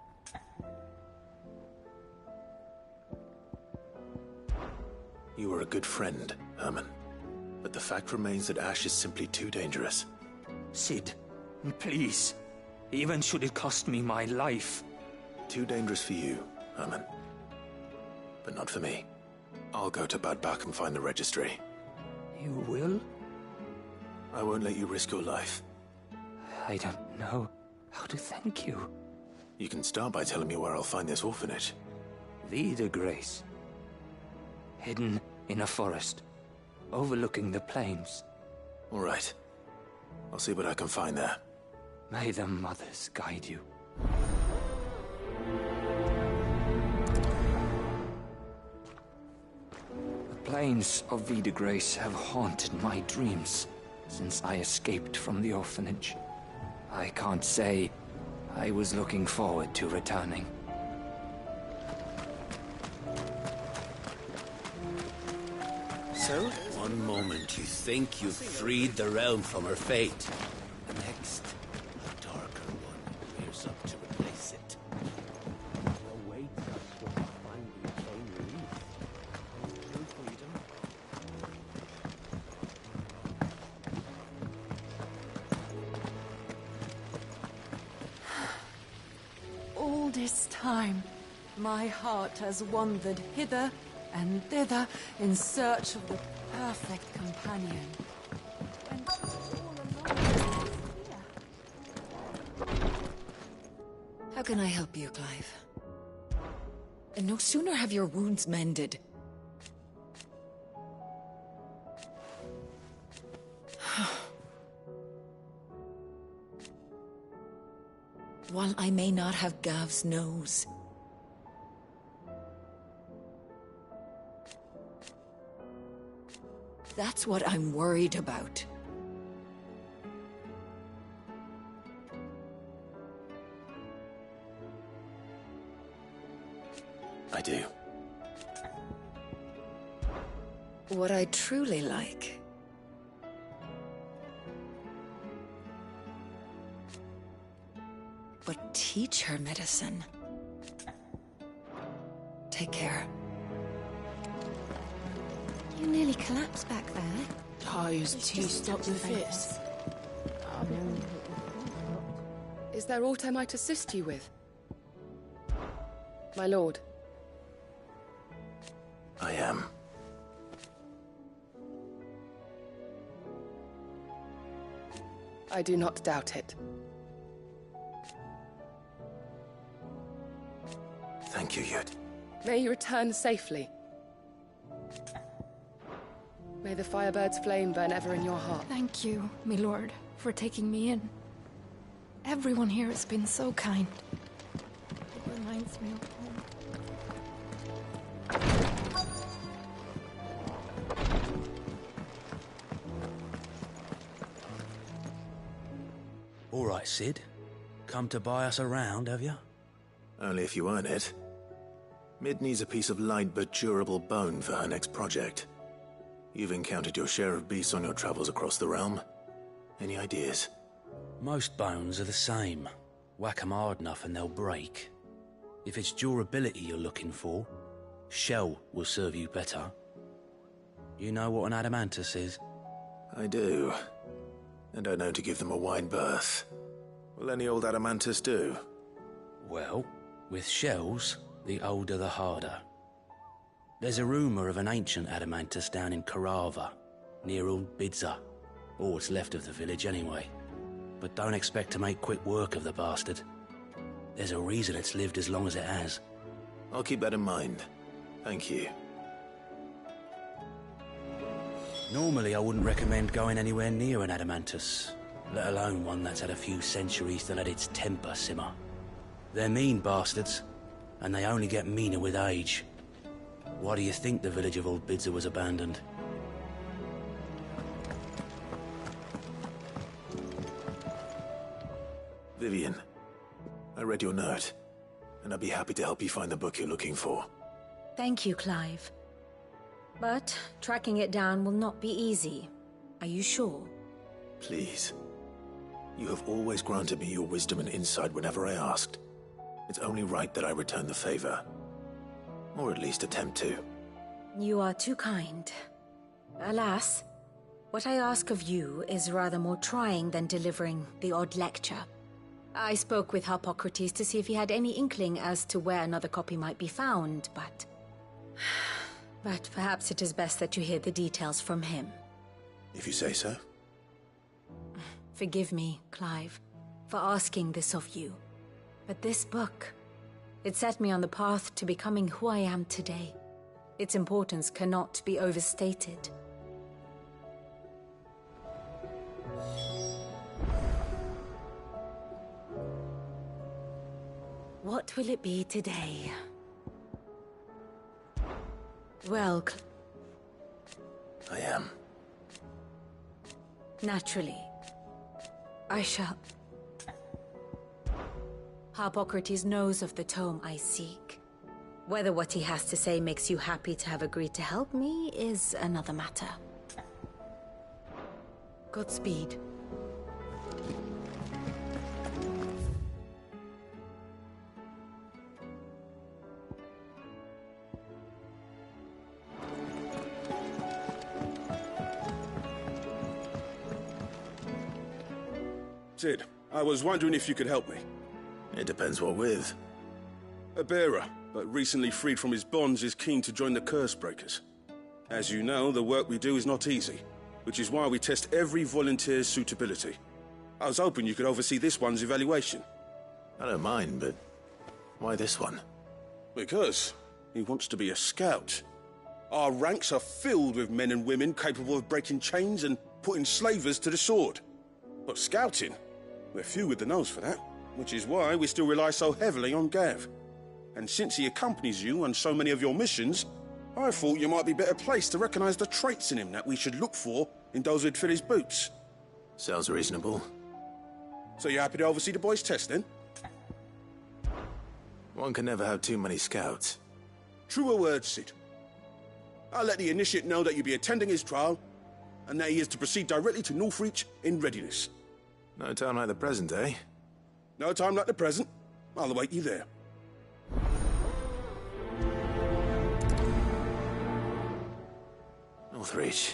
You were a good friend, Herman. But the fact remains that Ash is simply too dangerous. Cid, please. Even should it cost me my life. Too dangerous for you, Herman. But not for me. I'll go to Bad Bach and find the registry. You will? I won't let you risk your life. I don't know how to thank you. You can start by telling me where I'll find this orphanage. Vida Grace. Hidden in a forest, overlooking the plains. All right. I'll see what I can find there. May the mothers guide you. The plains of Vida Grace have haunted my dreams since I escaped from the orphanage. I can't say I was looking forward to returning. So, one moment you think you've freed the realm from her fate. The next, a darker one rears up to replace it. The weight of what finally came relief. True freedom. All this time, my heart has wandered hither and thither in search of the perfect companion. And all alone here. How can I help you, Clive? And no sooner have your wounds mended. While I may not have Gav's nose, that's what I'm worried about. I do. What I truly like but teach her medicine. Take care. You nearly collapsed back there. Ty's tea stopped the fits. Is there aught I might assist you with? My lord. I am. I do not doubt it. Thank you, Yud. May you return safely. May the Firebird's flame burn ever in your heart. Thank you, my lord, for taking me in. Everyone here has been so kind. It reminds me of home. All right, Cid. Come to buy us around, have you? Only if you earn it. Mid needs a piece of light but durable bone for her next project. You've encountered your share of beasts on your travels across the realm. Any ideas? Most bones are the same. Whack 'em hard enough and they'll break. If it's durability you're looking for, shell will serve you better. You know what an adamantus is? I do. And I know to give them a wide berth. Will any old adamantus do? Well, with shells, the older the harder. There's a rumour of an ancient adamantus down in Karava, near Old Bidza. Or what's left of the village anyway. But don't expect to make quick work of the bastard. There's a reason it's lived as long as it has. I'll keep that in mind. Thank you. Normally I wouldn't recommend going anywhere near an adamantus, let alone one that's had a few centuries to let its temper simmer. They're mean bastards, and they only get meaner with age. Why do you think the village of Old Bidza was abandoned? Vivian, I read your note, and I'd be happy to help you find the book you're looking for. Thank you, Clive. But tracking it down will not be easy. Are you sure? Please. You have always granted me your wisdom and insight whenever I asked. It's only right that I return the favor. Or at least attempt to. You are too kind. Alas, what I ask of you is rather more trying than delivering the odd lecture. I spoke with Harpocrates to see if he had any inkling as to where another copy might be found, but perhaps it is best that you hear the details from him. If you say so. Forgive me, Clive, for asking this of you. But this book, it set me on the path to becoming who I am today. Its importance cannot be overstated. What will it be today? Well, I am. Naturally. I shall... Harpocrates knows of the tome I seek. Whether what he has to say makes you happy to have agreed to help me is another matter. Godspeed. Sid, I was wondering if you could help me. It depends what with. A bearer, but recently freed from his bonds, is keen to join the Curse Breakers. As you know, the work we do is not easy, which is why we test every volunteer's suitability. I was hoping you could oversee this one's evaluation. I don't mind, but why this one? Because he wants to be a scout. Our ranks are filled with men and women capable of breaking chains and putting slavers to the sword. But scouting? We're few with the nose for that, which is why we still rely so heavily on Gav. And since he accompanies you on so many of your missions, I thought you might be better placed to recognize the traits in him that we should look for in those who'd fill his boots. Sounds reasonable. So you're happy to oversee the boys' test, then? One can never have too many scouts. Truer words, Sid. I'll let the initiate know that you'll be attending his trial, and that he is to proceed directly to Northreach in readiness. No time like the present, eh? No time like the present. I'll await you there. Northreach.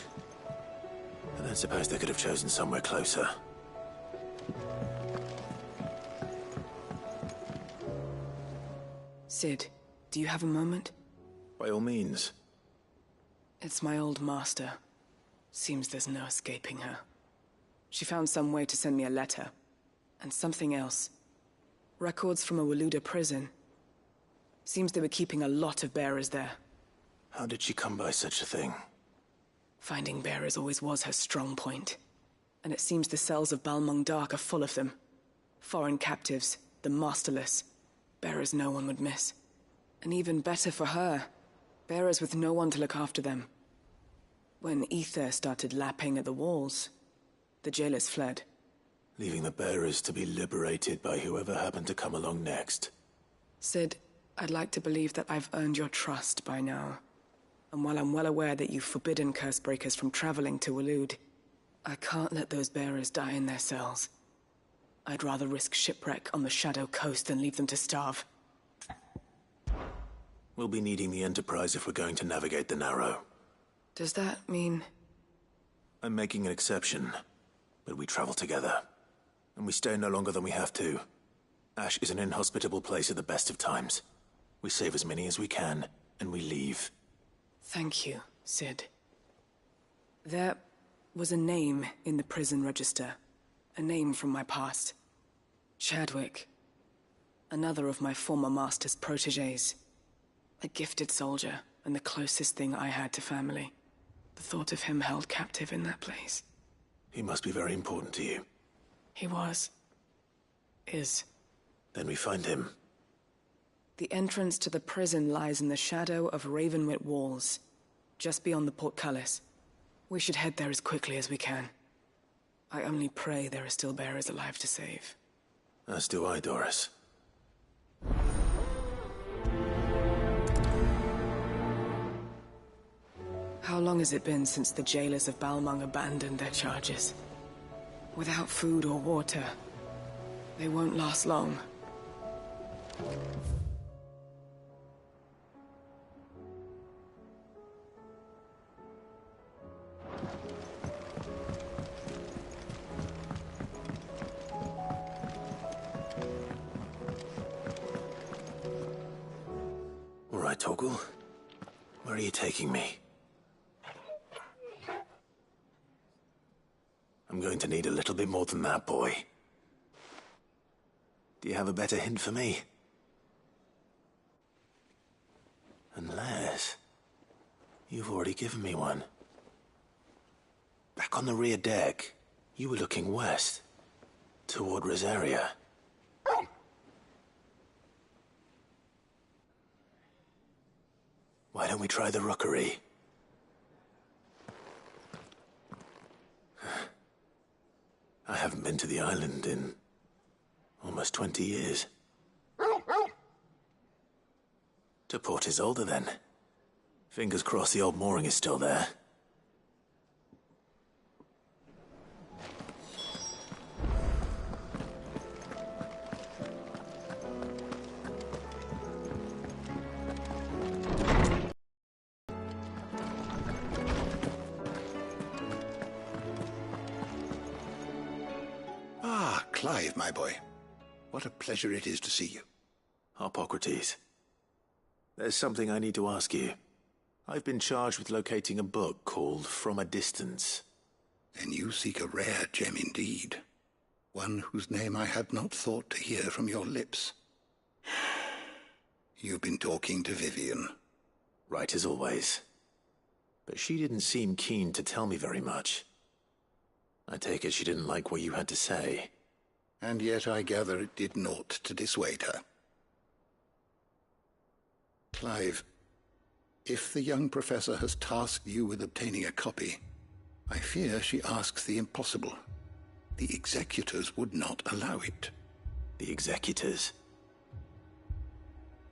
I don't suppose they could have chosen somewhere closer. Sid, do you have a moment? By all means. It's my old master. Seems there's no escaping her. She found some way to send me a letter. And something else. Records from a Waluda prison. Seems they were keeping a lot of bearers there. How did she come by such a thing? Finding bearers always was her strong point. And it seems the cells of Balmung Dark are full of them. Foreign captives, the masterless. Bearers no one would miss. And even better for her, bearers with no one to look after them. When ether started lapping at the walls, the jailers fled. Leaving the bearers to be liberated by whoever happened to come along next. Sid, I'd like to believe that I've earned your trust by now. And while I'm well aware that you've forbidden Cursebreakers from traveling to Waloed, I can't let those bearers die in their cells. I'd rather risk shipwreck on the Shadow Coast than leave them to starve. We'll be needing the Enterprise if we're going to navigate the Narrow. Does that mean... I'm making an exception, but we travel together. And we stay no longer than we have to. Ash is an inhospitable place at the best of times. We save as many as we can, and we leave. Thank you, Sid. There was a name in the prison register. A name from my past. Chadwick. Another of my former master's protégés. A gifted soldier, and the closest thing I had to family. The thought of him held captive in that place. He must be very important to you. He was. Is. Then we find him. The entrance to the prison lies in the shadow of Ravenwit Walls, just beyond the portcullis. We should head there as quickly as we can. I only pray there are still bearers alive to save. As do I, Doris. How long has it been since the jailers of Balmung abandoned their charges? Without food or water, they won't last long. All right, Torgal. Where are you taking me? I'm going to need a little bit more than that, boy. Do you have a better hint for me? Unless... you've already given me one. Back on the rear deck, you were looking west, toward Rosaria. Why don't we try the rookery? I haven't been to the island in almost 20 years. To Port Isolde, then. Fingers crossed the old mooring is still there. Clive, my boy. What a pleasure it is to see you. Harpocrates. There's something I need to ask you. I've been charged with locating a book called From a Distance. Then you seek a rare gem indeed. One whose name I had not thought to hear from your lips. You've been talking to Vivian. Right as always. But she didn't seem keen to tell me very much. I take it she didn't like what you had to say. And yet I gather it did naught to dissuade her. Clive, if the young professor has tasked you with obtaining a copy, I fear she asks the impossible. The executors would not allow it. The executors?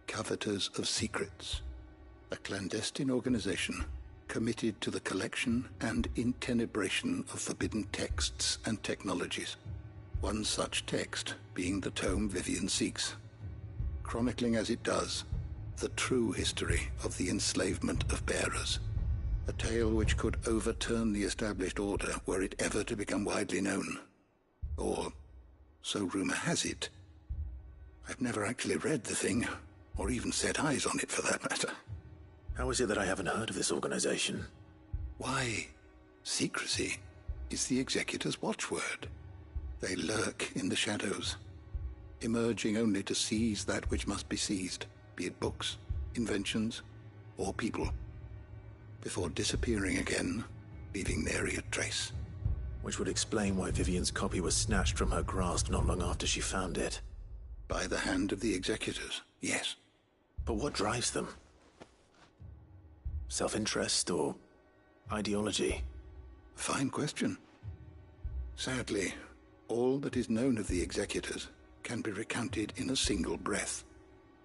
Coveters of Secrets. A clandestine organization committed to the collection and intenebration of forbidden texts and technologies. One such text being the tome Vivian seeks, chronicling as it does the true history of the enslavement of bearers, a tale which could overturn the established order were it ever to become widely known. Or, so rumor has it. I've never actually read the thing, or even set eyes on it for that matter. How is it that I haven't heard of this organization? Why, secrecy is the executor's watchword. They lurk in the shadows, emerging only to seize that which must be seized, be it books, inventions, or people, before disappearing again, leaving nary a trace. Which would explain why Vivian's copy was snatched from her grasp not long after she found it. By the hand of the executors, yes. But what drives them? Self-interest or ideology? Fine question. Sadly, all that is known of the executors can be recounted in a single breath.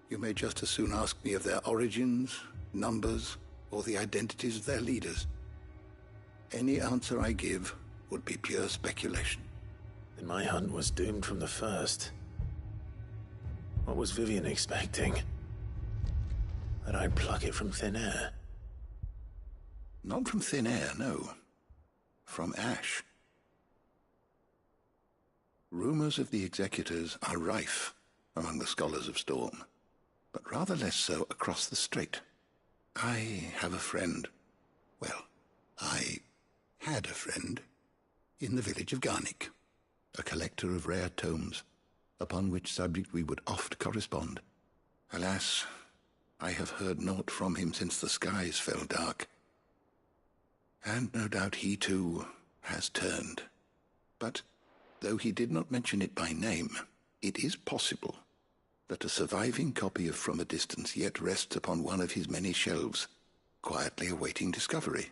You may just as soon ask me of their origins, numbers, or the identities of their leaders. Any answer I give would be pure speculation. Then my hunt was doomed from the first. What was Vivian expecting? That I'd pluck it from thin air? Not from thin air, no. From ash. Rumors of the executors are rife among the scholars of Storm, but rather less so across the strait. I have a friend. Well, I had a friend in the village of Garnick, a collector of rare tomes, upon which subject we would oft correspond. Alas, I have heard naught from him since the skies fell dark. And no doubt he too has turned. But though he did not mention it by name, it is possible that a surviving copy of From a Distance yet rests upon one of his many shelves, quietly awaiting discovery.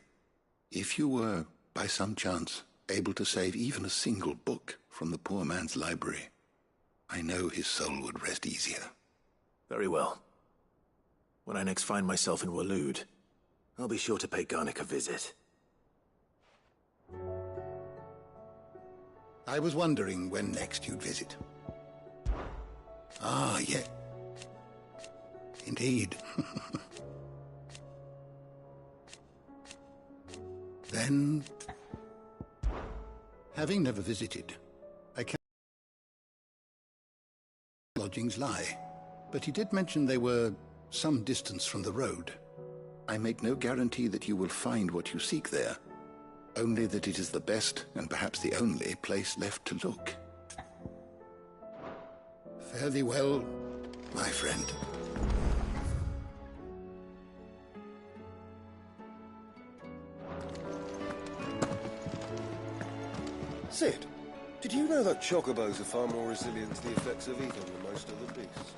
If you were, by some chance, able to save even a single book from the poor man's library, I know his soul would rest easier. Very well. When I next find myself in Waloed, I'll be sure to pay Garnick a visit. I was wondering when next you'd visit. Ah, yeah. Indeed. Then, having never visited, I can't lodgings lie, but he did mention they were some distance from the road. I make no guarantee that you will find what you seek there, only that it is the best and perhaps the only place left to look. Fare thee well, my friend. Sid, did you know that chocobos are far more resilient to the effects of ether than most other beasts?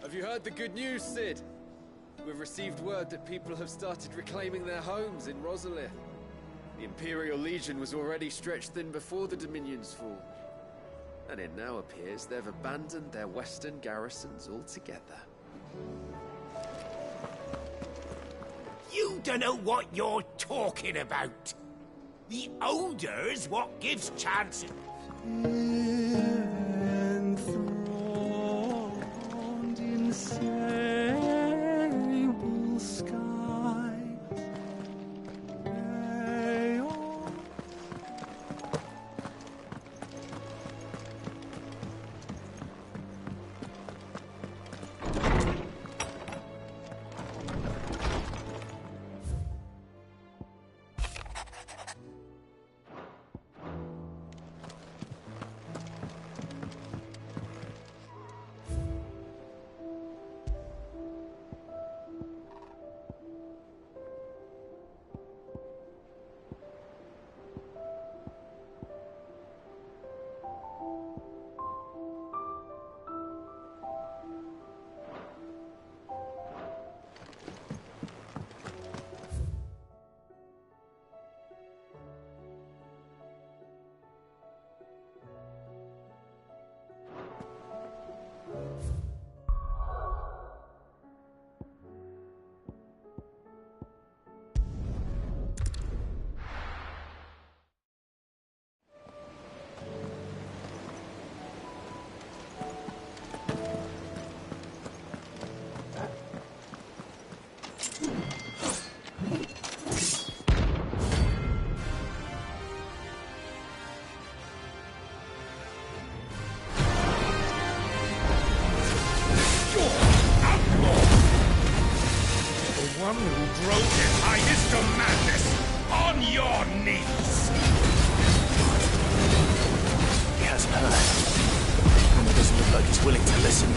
Have you heard the good news, Sid? We've received word that people have started reclaiming their homes in Rosalith. The Imperial Legion was already stretched thin before the Dominion's fall. And it now appears they've abandoned their western garrisons altogether. You don't know what you're talking about. The odor's what gives chances. Enthroned in sable sky, they all... One who drove his highness to madness! On your knees! He hasn't heard. And it doesn't look like he's willing to listen.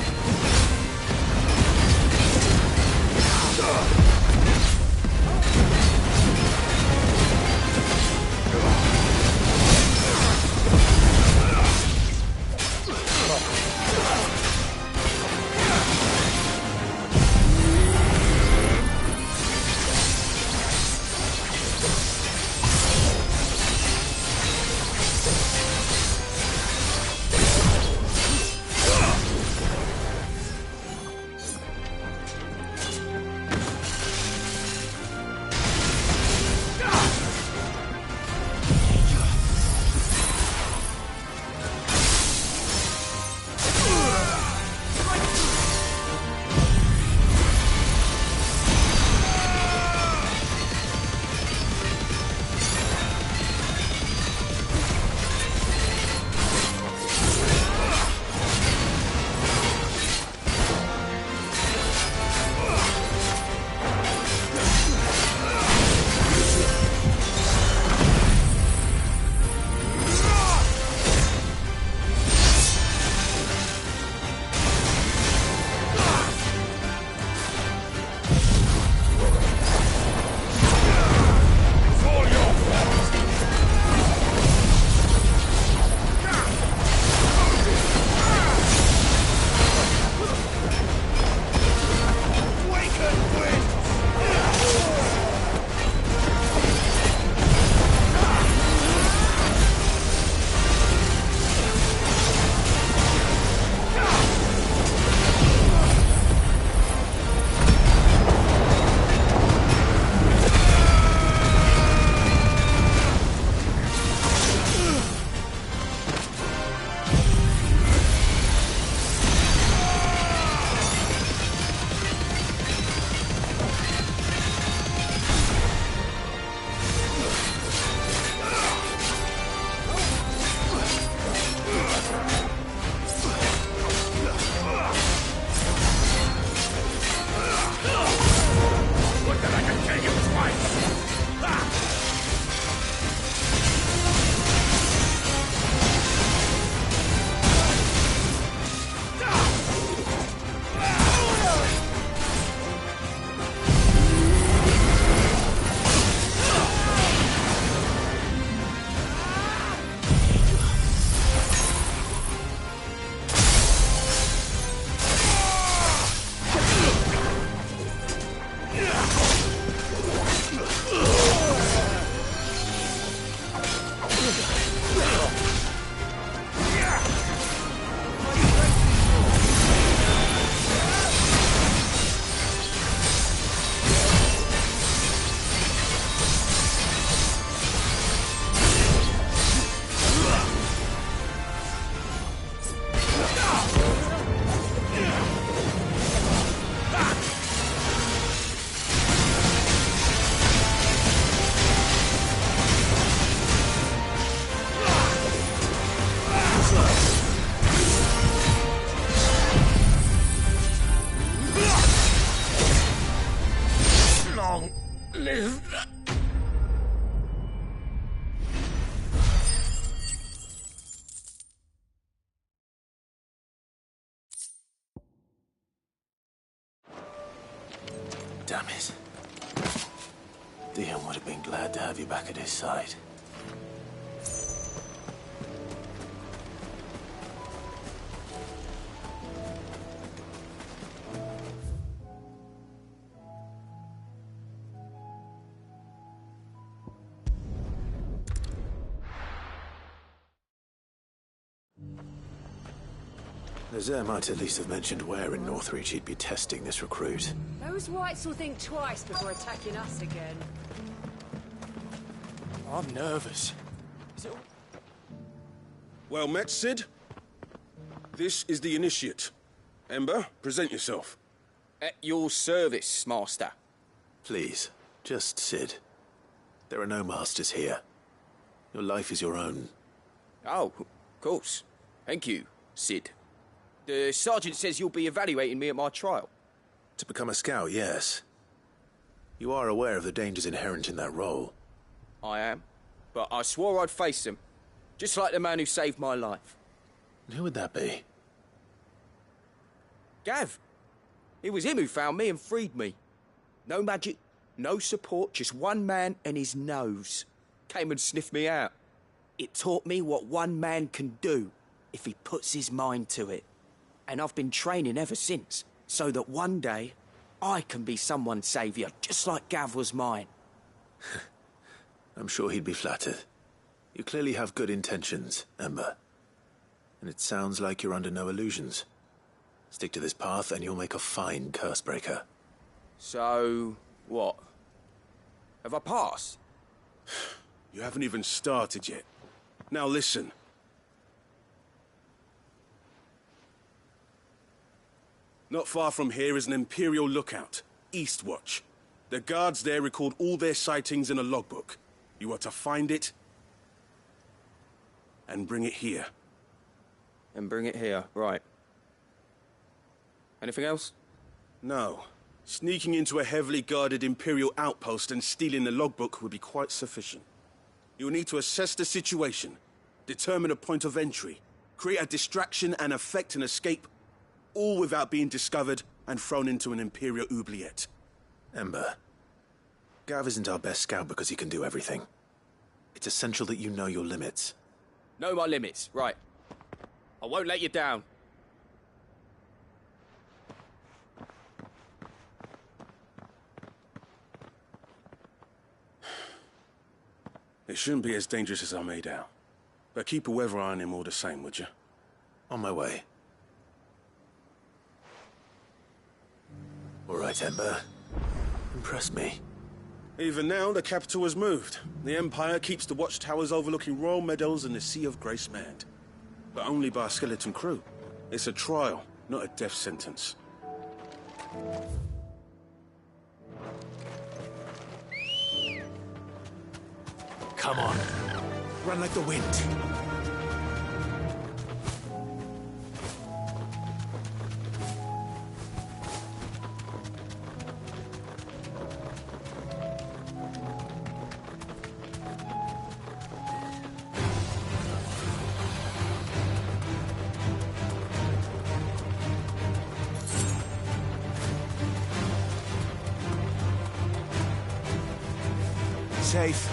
it. Dion would have been glad to have you back at his side. The zerar might at least have mentioned where in Northreach he'd be testing this recruit. Those whites will think twice before attacking us again. I'm nervous. Well met, Sid. This is the initiate. Ember, present yourself. At your service, Master. Please, just Sid. There are no masters here. Your life is your own. Oh, of course. Thank you, Sid. The sergeant says you'll be evaluating me at my trial. To become a scout, yes. You are aware of the dangers inherent in that role. I am. But I swore I'd face them. Just like the man who saved my life. Who would that be? Gav. It was him who found me and freed me. No magic, no support, just one man and his nose. Came and sniffed me out. It taught me what one man can do if he puts his mind to it. And I've been training ever since, so that one day I can be someone's saviour, just like Gav was mine. I'm sure he'd be flattered. You clearly have good intentions, Ember. And it sounds like you're under no illusions. Stick to this path and you'll make a fine cursebreaker. So, what? Have I passed? You haven't even started yet. Now listen. Not far from here is an Imperial lookout, Eastwatch. The guards there record all their sightings in a logbook. You are to find it and bring it here. And bring it here, right. Anything else? No. Sneaking into a heavily guarded Imperial outpost and stealing the logbook would be quite sufficient. You will need to assess the situation, determine a point of entry, create a distraction and effect an escape, all without being discovered and thrown into an Imperial oubliette. Ember, Gav isn't our best scout because he can do everything. It's essential that you know your limits. Know my limits, right. I won't let you down. It shouldn't be as dangerous as I made out. But keep a weather eye on him all the same, would you? On my way. All right, Ember. Impress me. Even now, the capital has moved. The Empire keeps the watchtowers overlooking royal meadows and the Sea of Grace manned. But only by a skeleton crew. It's a trial, not a death sentence. Come on. Run like the wind. Safe.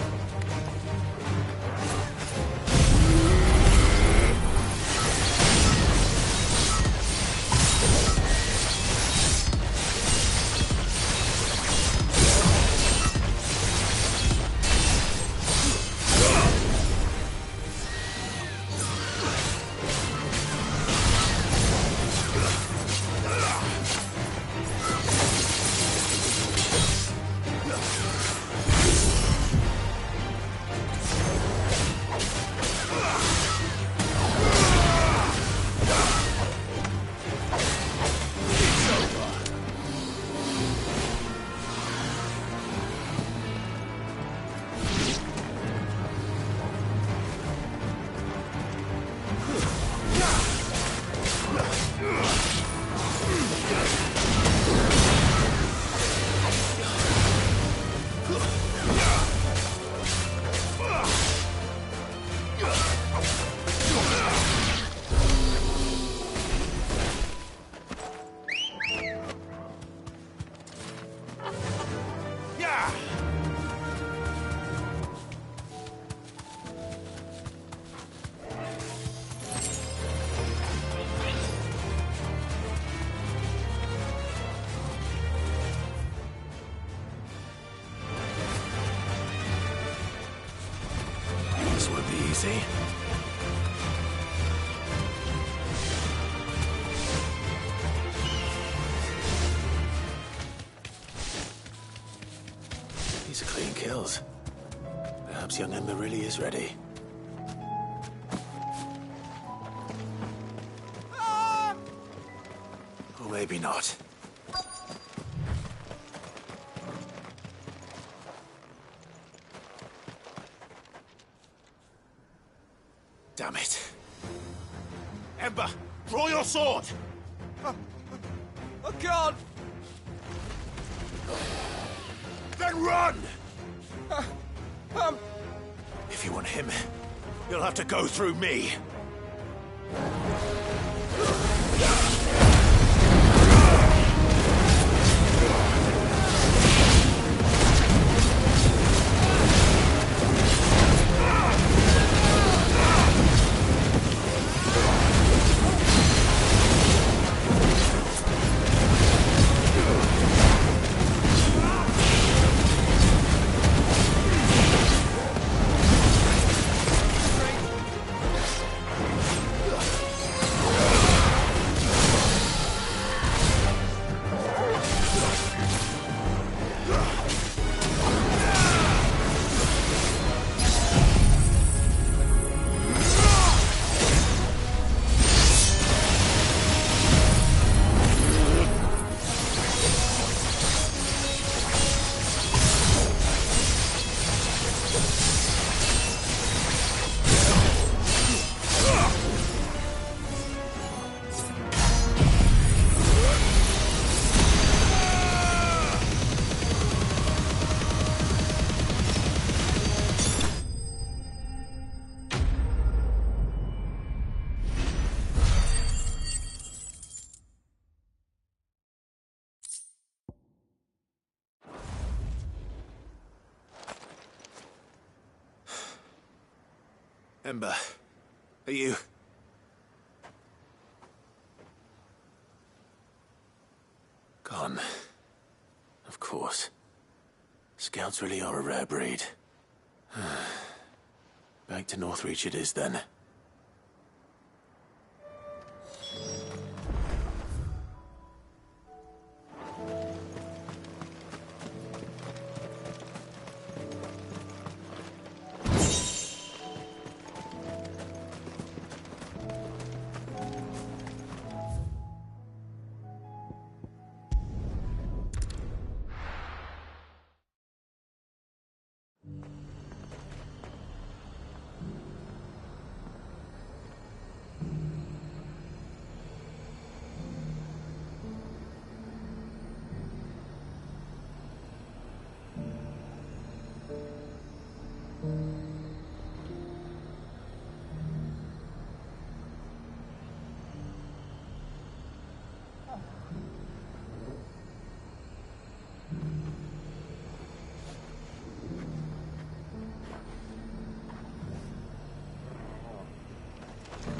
easy. These are clean kills. Perhaps young Ember really is ready. Or maybe not. Damn it. Ember, draw your sword! I can't! Then run! If you want him, you'll have to go through me. Ember, are you... Gone. Of course. Scouts really are a rare breed. Back to Northreach it is then.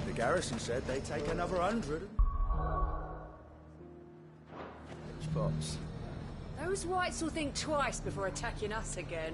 The garrison said they'd take another 100. Pops. Those whites will think twice before attacking us again.